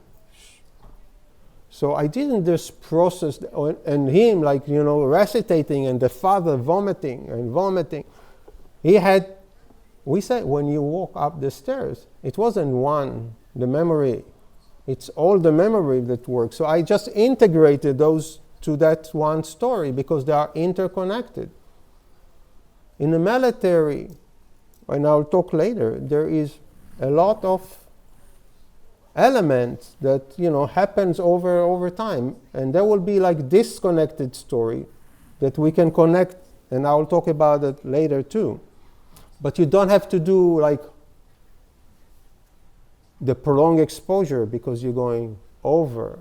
So I didn't just process, and him like, recitating, and the father vomiting and vomiting. He had, we said, when you walk up the stairs, it wasn't the memory. It's all the memory that works. So I just integrated those to that one story because they are interconnected. In the military, and I'll talk later, there is a lot of elements that happens over time, and there will be like disconnected story that we can connect, and I'll talk about it later too. But you don't have to do like the prolonged exposure because you're going over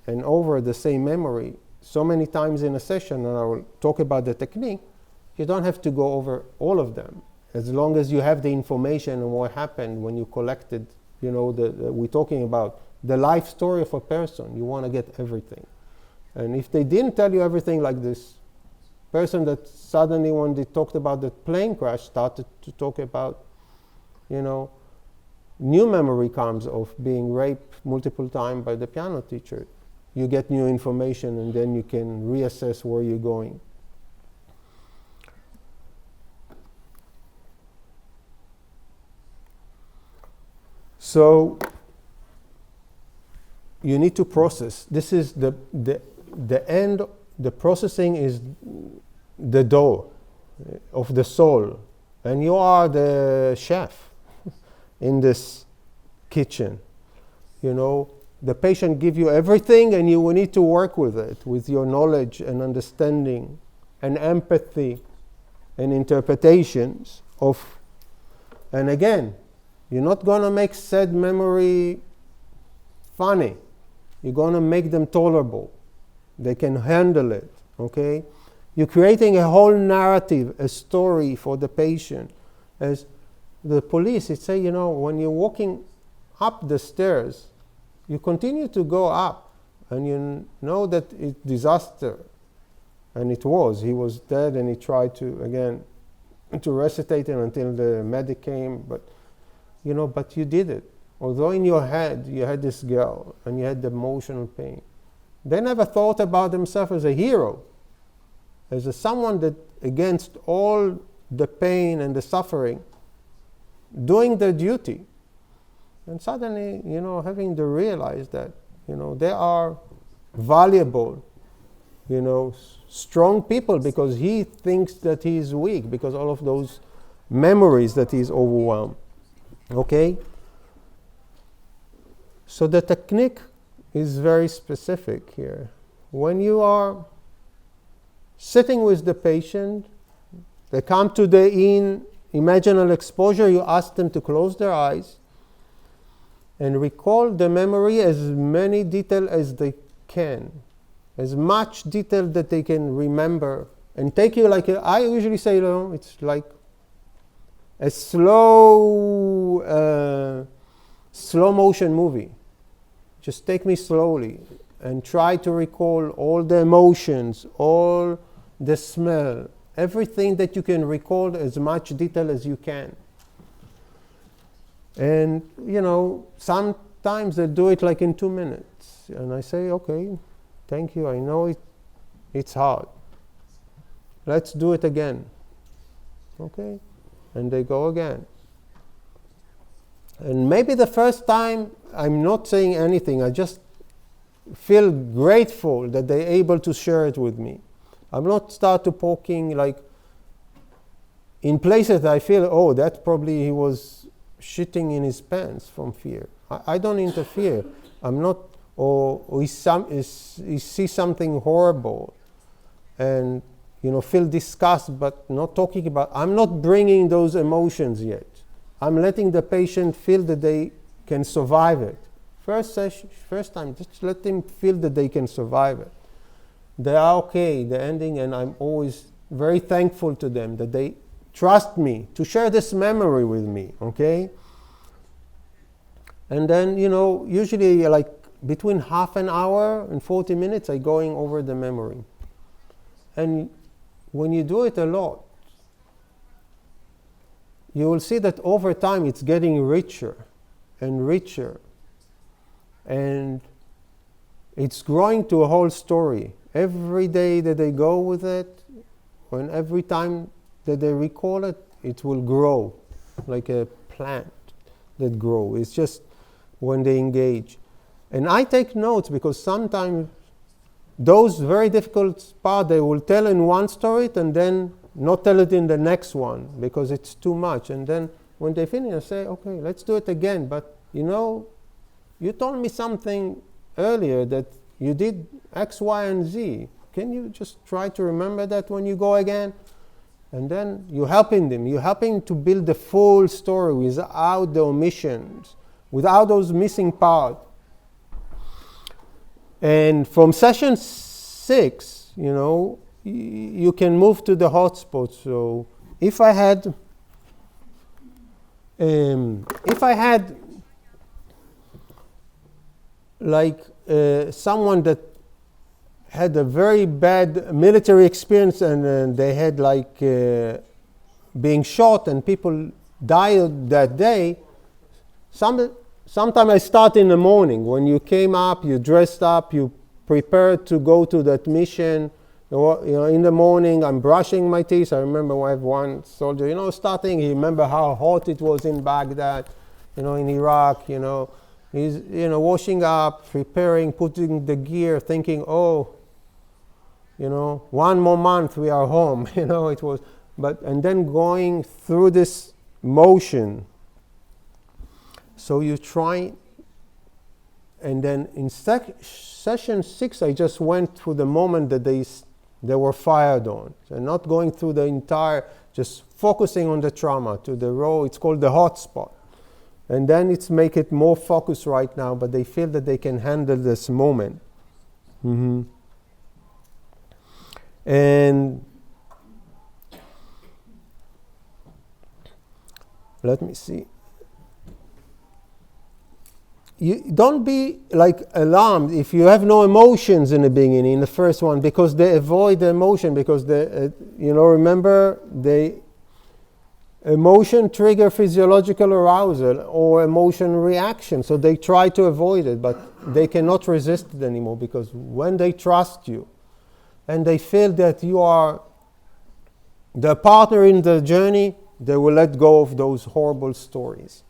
and over the same memory so many times in a session, and I will talk about the technique. You don't have to go over all of them, as long as you have the information on what happened when you collected. We're talking about the life story of a person. You want to get everything. And if they didn't tell you everything, like this person that suddenly, when they talked about the plane crash, started to talk about, new memory comes of being raped multiple times by the piano teacher. You get new information, and then you can reassess where you're going. So you need to process. This is the end. The processing is the dough of the soul, and you are the chef in this kitchen. The patient give you everything, and you will need to work with it, with your knowledge and understanding and empathy and interpretations of. And again, you're not going to make sad memory funny. You're going to make them tolerable. They can handle it, okay? You're creating a whole narrative, a story for the patient. As the police, it say, when you're walking up the stairs, you continue to go up, and you know that it's disaster. And it was. He was dead, and he tried to, again, to resuscitate him until the medic came. But, but you did it. Although in your head you had this girl, and you had the emotional pain. They never thought about themselves as a hero, as someone that, against all the pain and the suffering, doing their duty. And suddenly, having to realize that, they are valuable, strong people, because he thinks that he is weak, because all of those memories that he's overwhelmed. Okay? So the technique is very specific here. When you are sitting with the patient, they come to the imaginal exposure, you ask them to close their eyes and recall the memory as many detail as they can, as much detail that they can remember, and take you like, I usually say, it's like a slow motion movie. Just take me slowly and try to recall all the emotions, all the smell, everything that you can recall, as much detail as you can. And, sometimes they do it like in 2 minutes. And I say, okay, thank you, I know it's hard. Let's do it again. Okay? And they go again. And maybe the first time, I'm not saying anything, I just feel grateful that they're able to share it with me. I'm not start to poking, like, in places I feel, that probably he was shitting in his pants from fear. I don't interfere. I'm not, or he sees something horrible and, feel disgust, but not talking about, I'm not bringing those emotions yet. I'm letting the patient feel that they can survive it. First time, just let them feel that they can survive it. They are okay, the ending, and I'm always very thankful to them that they trust me to share this memory with me, okay? And then, usually like between half an hour and 40 minutes, I'm going over the memory. And when you do it a lot, you will see that over time it's getting richer and richer. And it's growing to a whole story. Every day that they go with it, and every time that they recall it, it will grow like a plant that grows. It's just when they engage. And I take notes because sometimes those very difficult parts, they will tell in one story and then not tell it in the next one because it's too much. And then when they finish, I say, okay, let's do it again. But you told me something earlier that you did X, Y, and Z. Can you just try to remember that when you go again? And then you're helping them. You're helping to build the full story without the omissions, without those missing parts. And from session 6, you can move to the hotspot. So if I had like someone that had a very bad military experience and they had like being shot and people died that day, sometimes I start in the morning. When you came up, you dressed up, you prepared to go to that mission. In the morning, I'm brushing my teeth. I remember I have one soldier, starting, he remember how hot it was in Baghdad, in Iraq, He's, washing up, preparing, putting the gear, thinking, one more month, we are home. It was, and then going through this motion. So you try, and then in session 6, I just went through the moment that they were fired on. So not going through the entire, just focusing on the trauma to the row. It's called the hotspot. And then it's make it more focused right now, but they feel that they can handle this moment. Mm-hmm. And let me see. you don't be like alarmed if you have no emotions in the beginning, in the first one, because they avoid the emotion, because they, remember, emotion trigger physiological arousal or emotion reaction, so they try to avoid it, but they cannot resist it anymore, because when they trust you and they feel that you are the partner in the journey, they will let go of those horrible stories.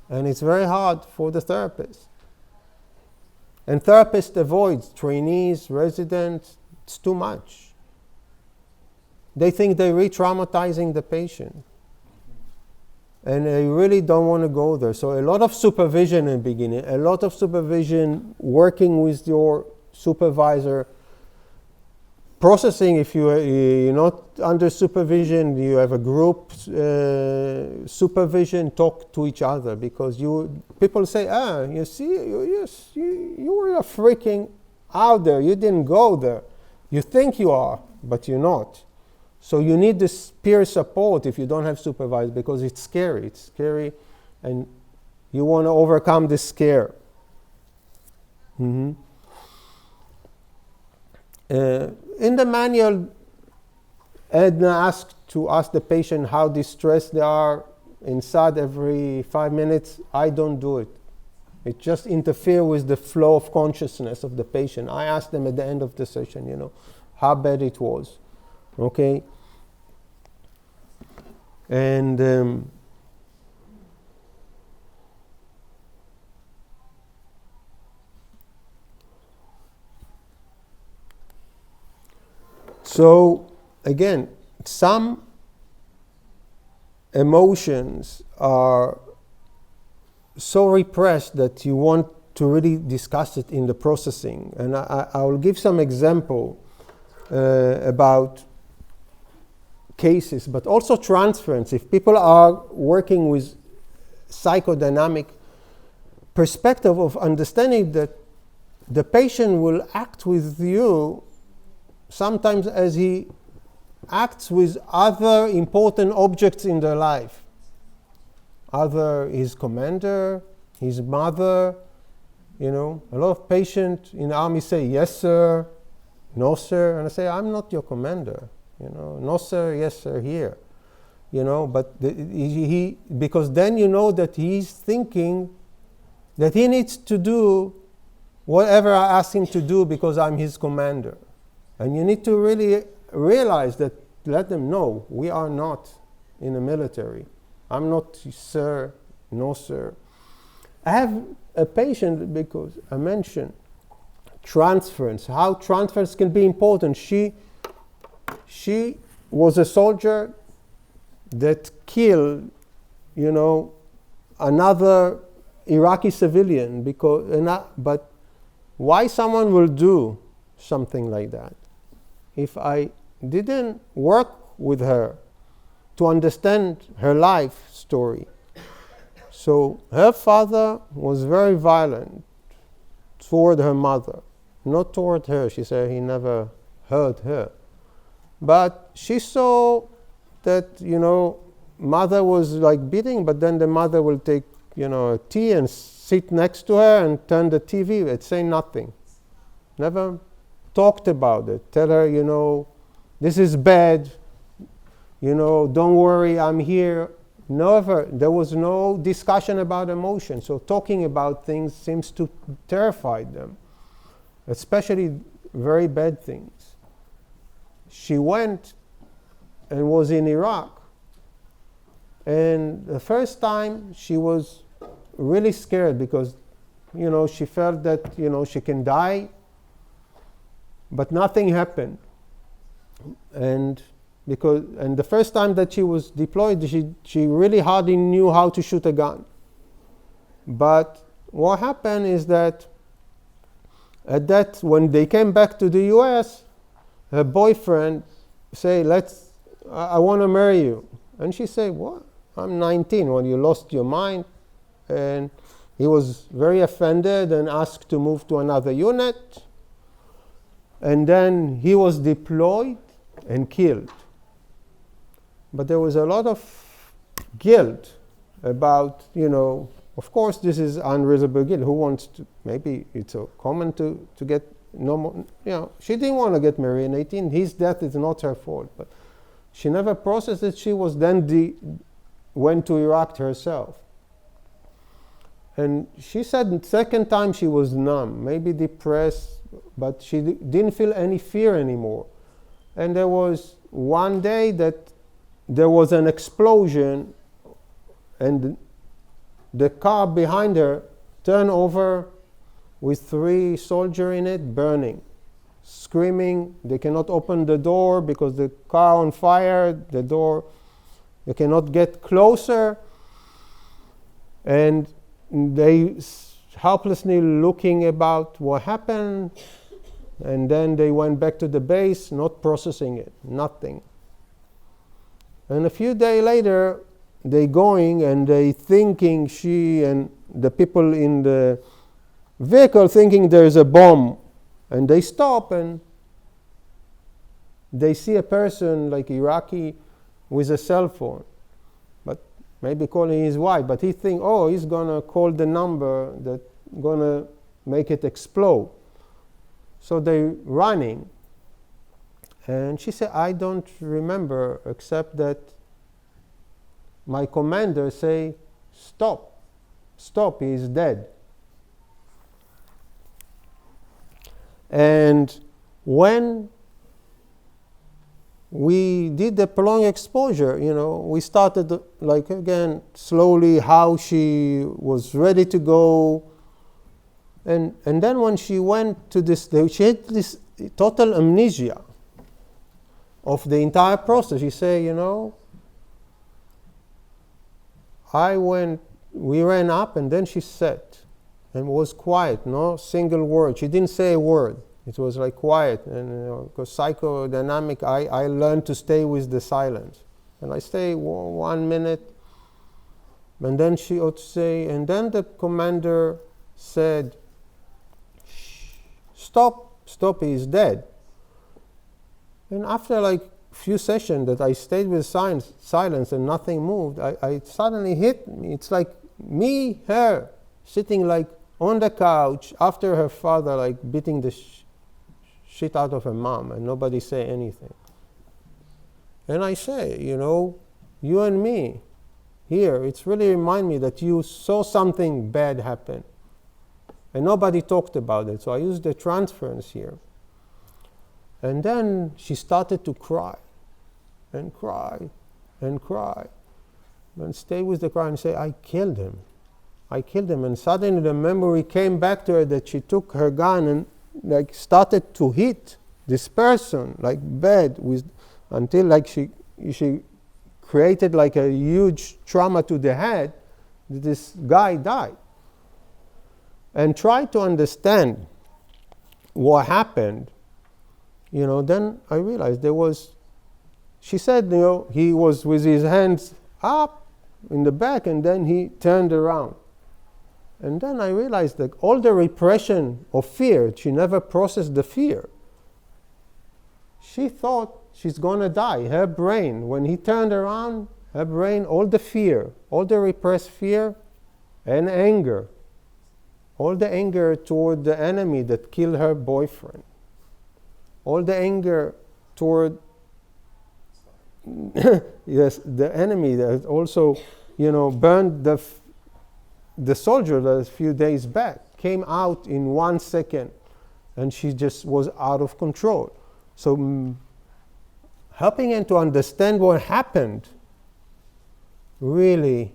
And it's very hard for the therapist. And therapists avoid trainees, residents. It's too much. They think they're re-traumatizing the patient. And they really don't want to go there. So a lot of supervision in the beginning, a lot of supervision, working with your supervisor, processing. If you're not under supervision, you have a group supervision, talk to each other, because people say, you see, you were freaking out there, you didn't go there. You think you are, but you're not. So you need this peer support if you don't have supervisors, because it's scary, and you want to overcome this scare. In the manual, Edna asked to ask the patient how distressed they are in SUD every 5 minutes. I don't do it. It just interferes with the flow of consciousness of the patient. I ask them at the end of the session, how bad it was. Okay? And so, again, some emotions are so repressed that you want to really discuss it in the processing. And I will give some example about cases, but also transference. If people are working with psychodynamic perspective of understanding that the patient will act with you sometimes as he acts with other important objects in their life. Either his commander, his mother, a lot of patients in the army say, yes, sir, no, sir. And I say, I'm not your commander. No, sir, yes, sir, here. But because then you know that he's thinking that he needs to do whatever I ask him to do because I'm his commander. And you need to really realize that, let them know, we are not in the military. I'm not sir, no, sir. I have a patient, because I mentioned transference, how transference can be important. She was a soldier that killed, another Iraqi civilian, but why someone will do something like that? If I didn't work with her to understand her life story. So her father was very violent toward her mother, not toward her. She said he never hurt her. But she saw that, mother was like beating, but then the mother will take, a tea and sit next to her and turn the TV and say nothing. Never talked about it. Tell her, this is bad. Don't worry, I'm here. Never. There was no discussion about emotion. So talking about things seems to terrify them, especially very bad things. She went and was in Iraq. And the first time she was really scared because, she felt that, she can die, but nothing happened. And the first time that she was deployed, she really hardly knew how to shoot a gun. But what happened is that when they came back to the US, her boyfriend say, I want to marry you. And she said, what? I'm 19. Well, you lost your mind. And he was very offended and asked to move to another unit. And then he was deployed and killed. But there was a lot of guilt about, Of course, this is unreasonable guilt. Who wants to? Maybe it's common to get no more. She didn't want to get married in 18. His death is not her fault, but she never processed it. She was then went to Iraq herself. And she said the second time she was numb, maybe depressed, but she didn't feel any fear anymore. And there was one day that there was an explosion and the car behind her turned over with 3 soldiers in it, burning, screaming. They cannot open the door because the car on fire, the door, they cannot get closer. And they helplessly looking about what happened, and then they went back to the base, not processing it, nothing. And a few days later, they going and they thinking, she and the people in the vehicle thinking there's a bomb, and they stop and they see a person like Iraqi with a cell phone, but maybe calling his wife, but he think, oh, he's gonna call the number that gonna make it explode. So they running, and she said, I don't remember except that my commander say, stop, he is dead. And when we did the prolonged exposure, we started like again slowly how she was ready to go. And then when she went to this, she had this total amnesia of the entire process. She said, we ran up and then she sat and was quiet, no single word. She didn't say a word. It was like quiet. And because psychodynamic, I learned to stay with the silence. And I stay 1 minute. And then she ought to say, and then the commander said, stop, he is dead. And after like few sessions that I stayed with silence and nothing moved, I suddenly hit me. It's like me, her, sitting like on the couch after her father like beating the shit out of her mom, and nobody say anything. And I say, you and me here, it's really remind me that you saw something bad happen and nobody talked about it. So I used the transference here. And then she started to cry and cry and cry and stay with the cry and say, I killed him. And suddenly the memory came back to her that she took her gun and like started to hit this person like bad until like she created like a huge trauma to the head that this guy died. And try to understand what happened, then I realized she said, he was with his hands up in the back and then he turned around. And then I realized that all the repression of fear, she never processed the fear. She thought she's going to die. Her brain, when he turned around, her brain, all the fear, all the repressed fear and anger, all the anger toward the enemy that killed her boyfriend, all the anger toward yes, the enemy that also, burned the soldier a few days back, came out in 1 second, and she just was out of control. So helping him to understand what happened really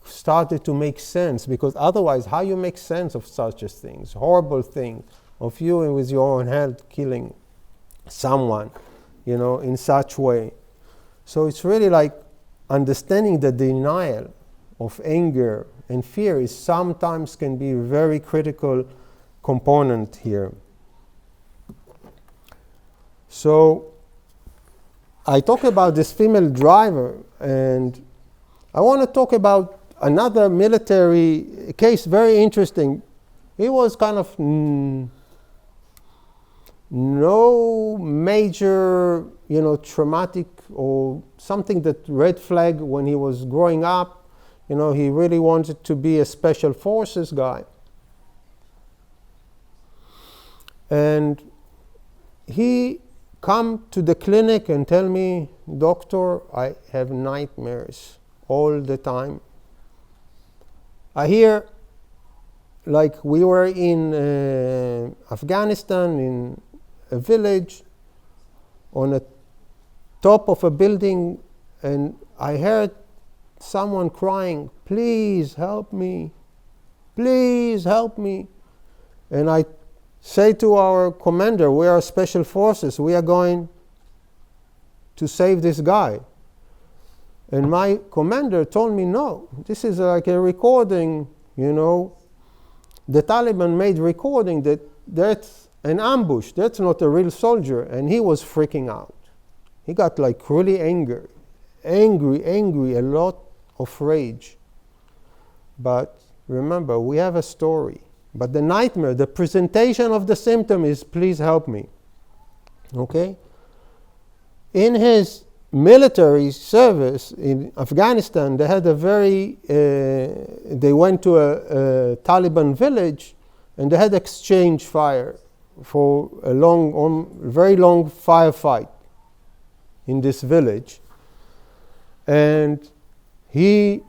started to make sense, because otherwise how you make sense of such a things, horrible thing of you and with your own hand killing someone, in such way. So it's really like understanding the denial of anger and fear is sometimes can be a very critical component here. So I talk about this female driver, and I want to talk about another military case, very interesting. It was kind of no major, traumatic or something that red flag when he was growing up. he really wanted to be a special forces guy. And he come to the clinic and tell me, doctor, I have nightmares all the time. I hear, like we were in Afghanistan, in a village, on a top of a building, and I heard someone crying, please help me, please help me. And I say to our commander, we are special forces, we are going to save this guy. And my commander told me, no, this is like a recording, the Taliban made recording that's an ambush, that's not a real soldier. And he was freaking out. He got like really angry, a lot of rage. But remember, we have a story. But the nightmare, the presentation of the symptom is, please help me. Okay? In his military service in Afghanistan, they had they went to a Taliban village, and they had exchange fire for a very long firefight in this village. And he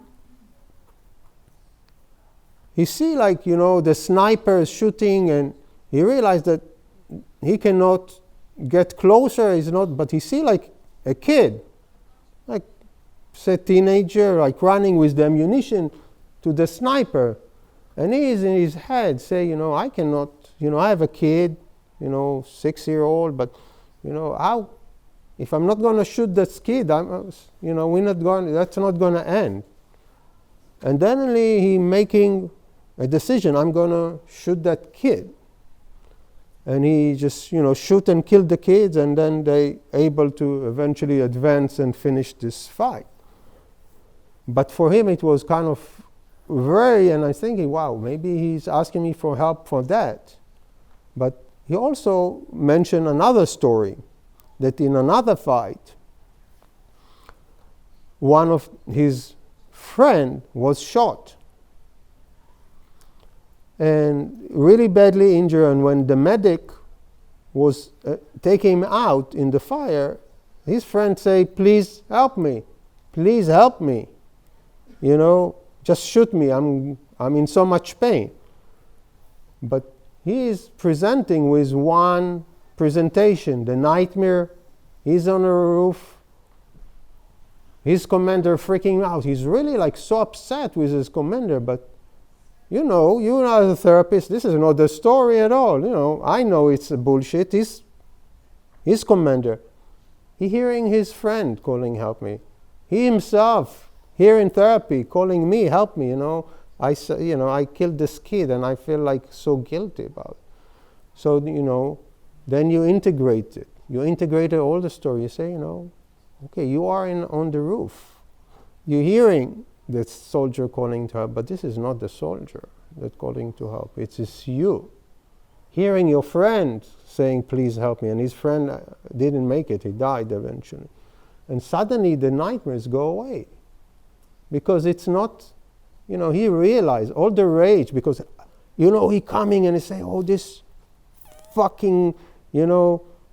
see the snipers shooting, and he realized that he cannot get closer. But he see like a kid, like say teenager, like running with the ammunition to the sniper. And he is in his head say, I cannot, I have a kid, 6-year-old, but how, if I'm not going to shoot that kid, that's not going to end. And then he making a decision, I'm going to shoot that kid. And he just, shoot and kill the kids, and then they able to eventually advance and finish this fight. But for him, it was kind of and I was thinking, wow, maybe he's asking me for help for that. But he also mentioned another story, that in another fight, one of his friend was shot and really badly injured, and when the medic was taking him out in the fire, his friend say, please help me, just shoot me, I'm in so much pain. But he is presenting with one presentation, the nightmare. He's on a roof, his commander freaking out. He's really like so upset with his commander, but you're not a therapist, this is not the story at all. I know it's a bullshit. His commander, he hearing his friend calling help me. He himself here in therapy calling me, help me, I killed this kid and I feel like so guilty about it. So, then you integrate it. You integrated all the story. You say, okay, you are on the roof. You're hearing the soldier calling to help, but this is not the soldier that's calling to help. It's you. Hearing your friend saying, please help me, and his friend didn't make it. He died eventually. And suddenly the nightmares go away. Because it's not, he realized all the rage, because, he coming and he say, oh, this fucking,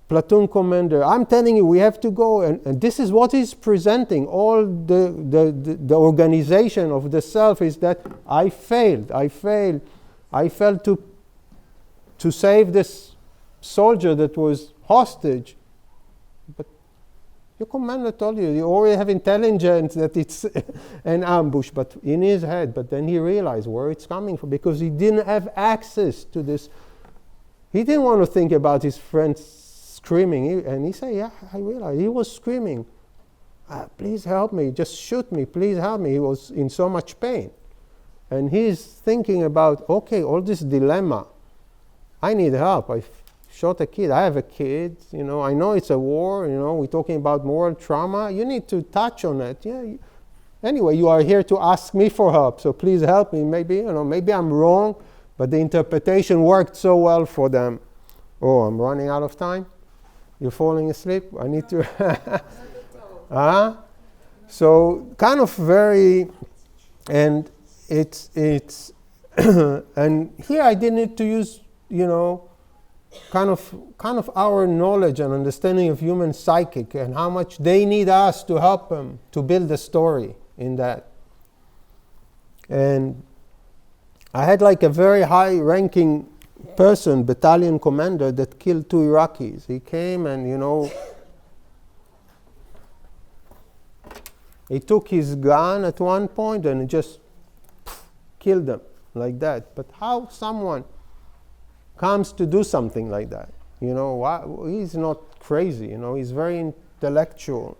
platoon commander, I'm telling you, we have to go. And this is what he's presenting. All the organization of the self is that I failed to save this soldier that was hostage. But your commander told you already have intelligence that it's an ambush, but in his head. But then he realized where it's coming from, because he didn't have access to this. He didn't want to think about his friends screaming. And he said, yeah, I realized. He was screaming, please help me, just shoot me, please help me. He was in so much pain. And he's thinking about, okay, all this dilemma. I need help. I shot a kid. I have a kid. I know it's a war. We're talking about moral trauma. You need to touch on it. Yeah. Anyway, you are here to ask me for help, so please help me. Maybe I'm wrong, but the interpretation worked so well for them. Oh, I'm running out of time. You're falling asleep. I need to. So kind of very And it's and here I did need to use, you know, kind of our knowledge and understanding of human psychic and how much they need us to help them to build a story in that. And I had like a very high-ranking person, battalion commander, that killed 2 Iraqis. He came and, you know, he took his gun at one point and just killed them like that. But how someone comes to do something like that? You know, he's not crazy. You know, he's very intellectual.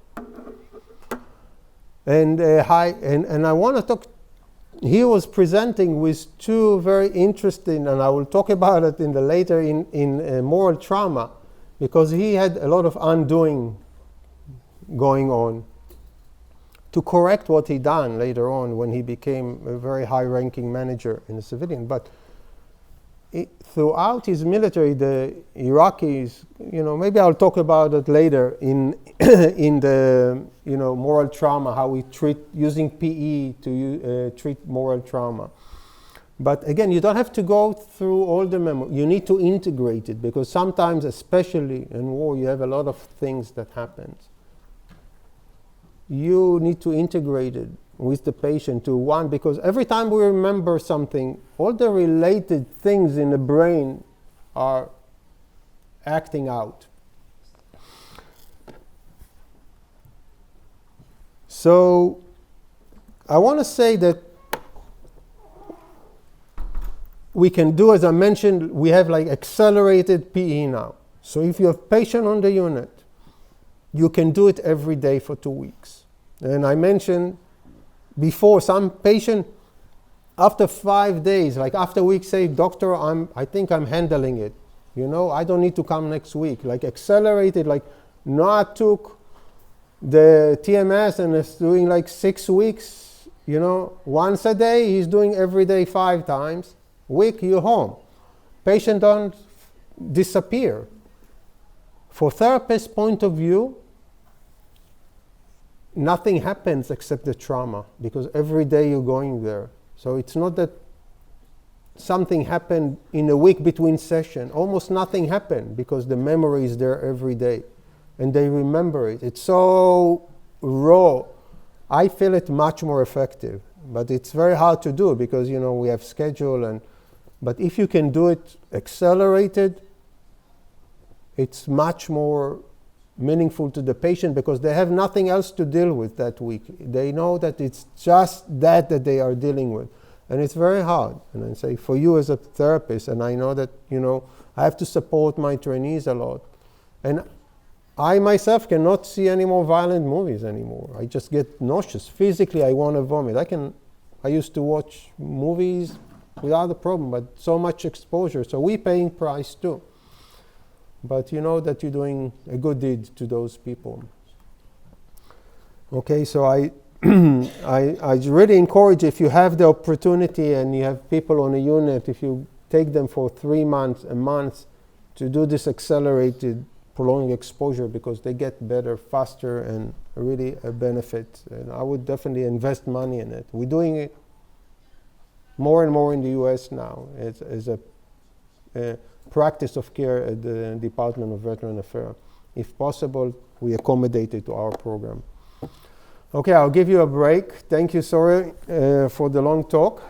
And I want to talk. He was presenting with 2 very interesting, and I will talk about it in the later in moral trauma, because he had a lot of undoing going on to correct what he done later on when he became a very high-ranking manager in the civilian. But throughout his military, the Iraqis, you know, maybe I'll talk about it later in in the, you know, moral trauma, how we treat using PE to treat moral trauma. But again, you don't have to go through all the memory. You need to integrate it, because sometimes, especially in war, you have a lot of things that happen. You need to integrate it with the patient to one, because every time we remember something, all the related things in the brain are acting out. So I want to say that we can do, as I mentioned, we have like accelerated PE now. So if you have patient on the unit, you can do it every day for 2 weeks. And I mentioned before, some patient, after 5 days, like after week, say, doctor, I think I'm handling it. You know, I don't need to come next week. Like accelerated, like Noah took the TMS and is doing like 6 weeks, you know, once a day. He's doing every day 5 times. Week, you're home. Patient don't disappear. For therapist point of view, nothing happens except the trauma, because every day you're going there. So it's not that something happened in a week between sessions. Almost nothing happened, because the memory is there every day. And they remember it. It's so raw. I feel it much more effective. But it's very hard to do, because, you know, we have schedule. But if you can do it accelerated, it's much more meaningful to the patient, because they have nothing else to deal with that week. They know that it's just that they are dealing with. And it's very hard. And I say, for you as a therapist, and I know that, you know, I have to support my trainees a lot. And I myself cannot see any more violent movies anymore. I just get nauseous. Physically, I want to vomit. I used to watch movies without a problem, but so much exposure. So we're paying price too. But you know that you're doing a good deed to those people. Okay, so I really encourage, if you have the opportunity and you have people on a unit, if you take them for 3 months, a month, to do this accelerated prolonged exposure, because they get better faster and really a benefit. And I would definitely invest money in it. We're doing it more and more in the US now as a practice of care at the Department of Veteran Affairs. If possible, we accommodate it to our program. Okay, I'll give you a break. Thank you, sorry for the long talk.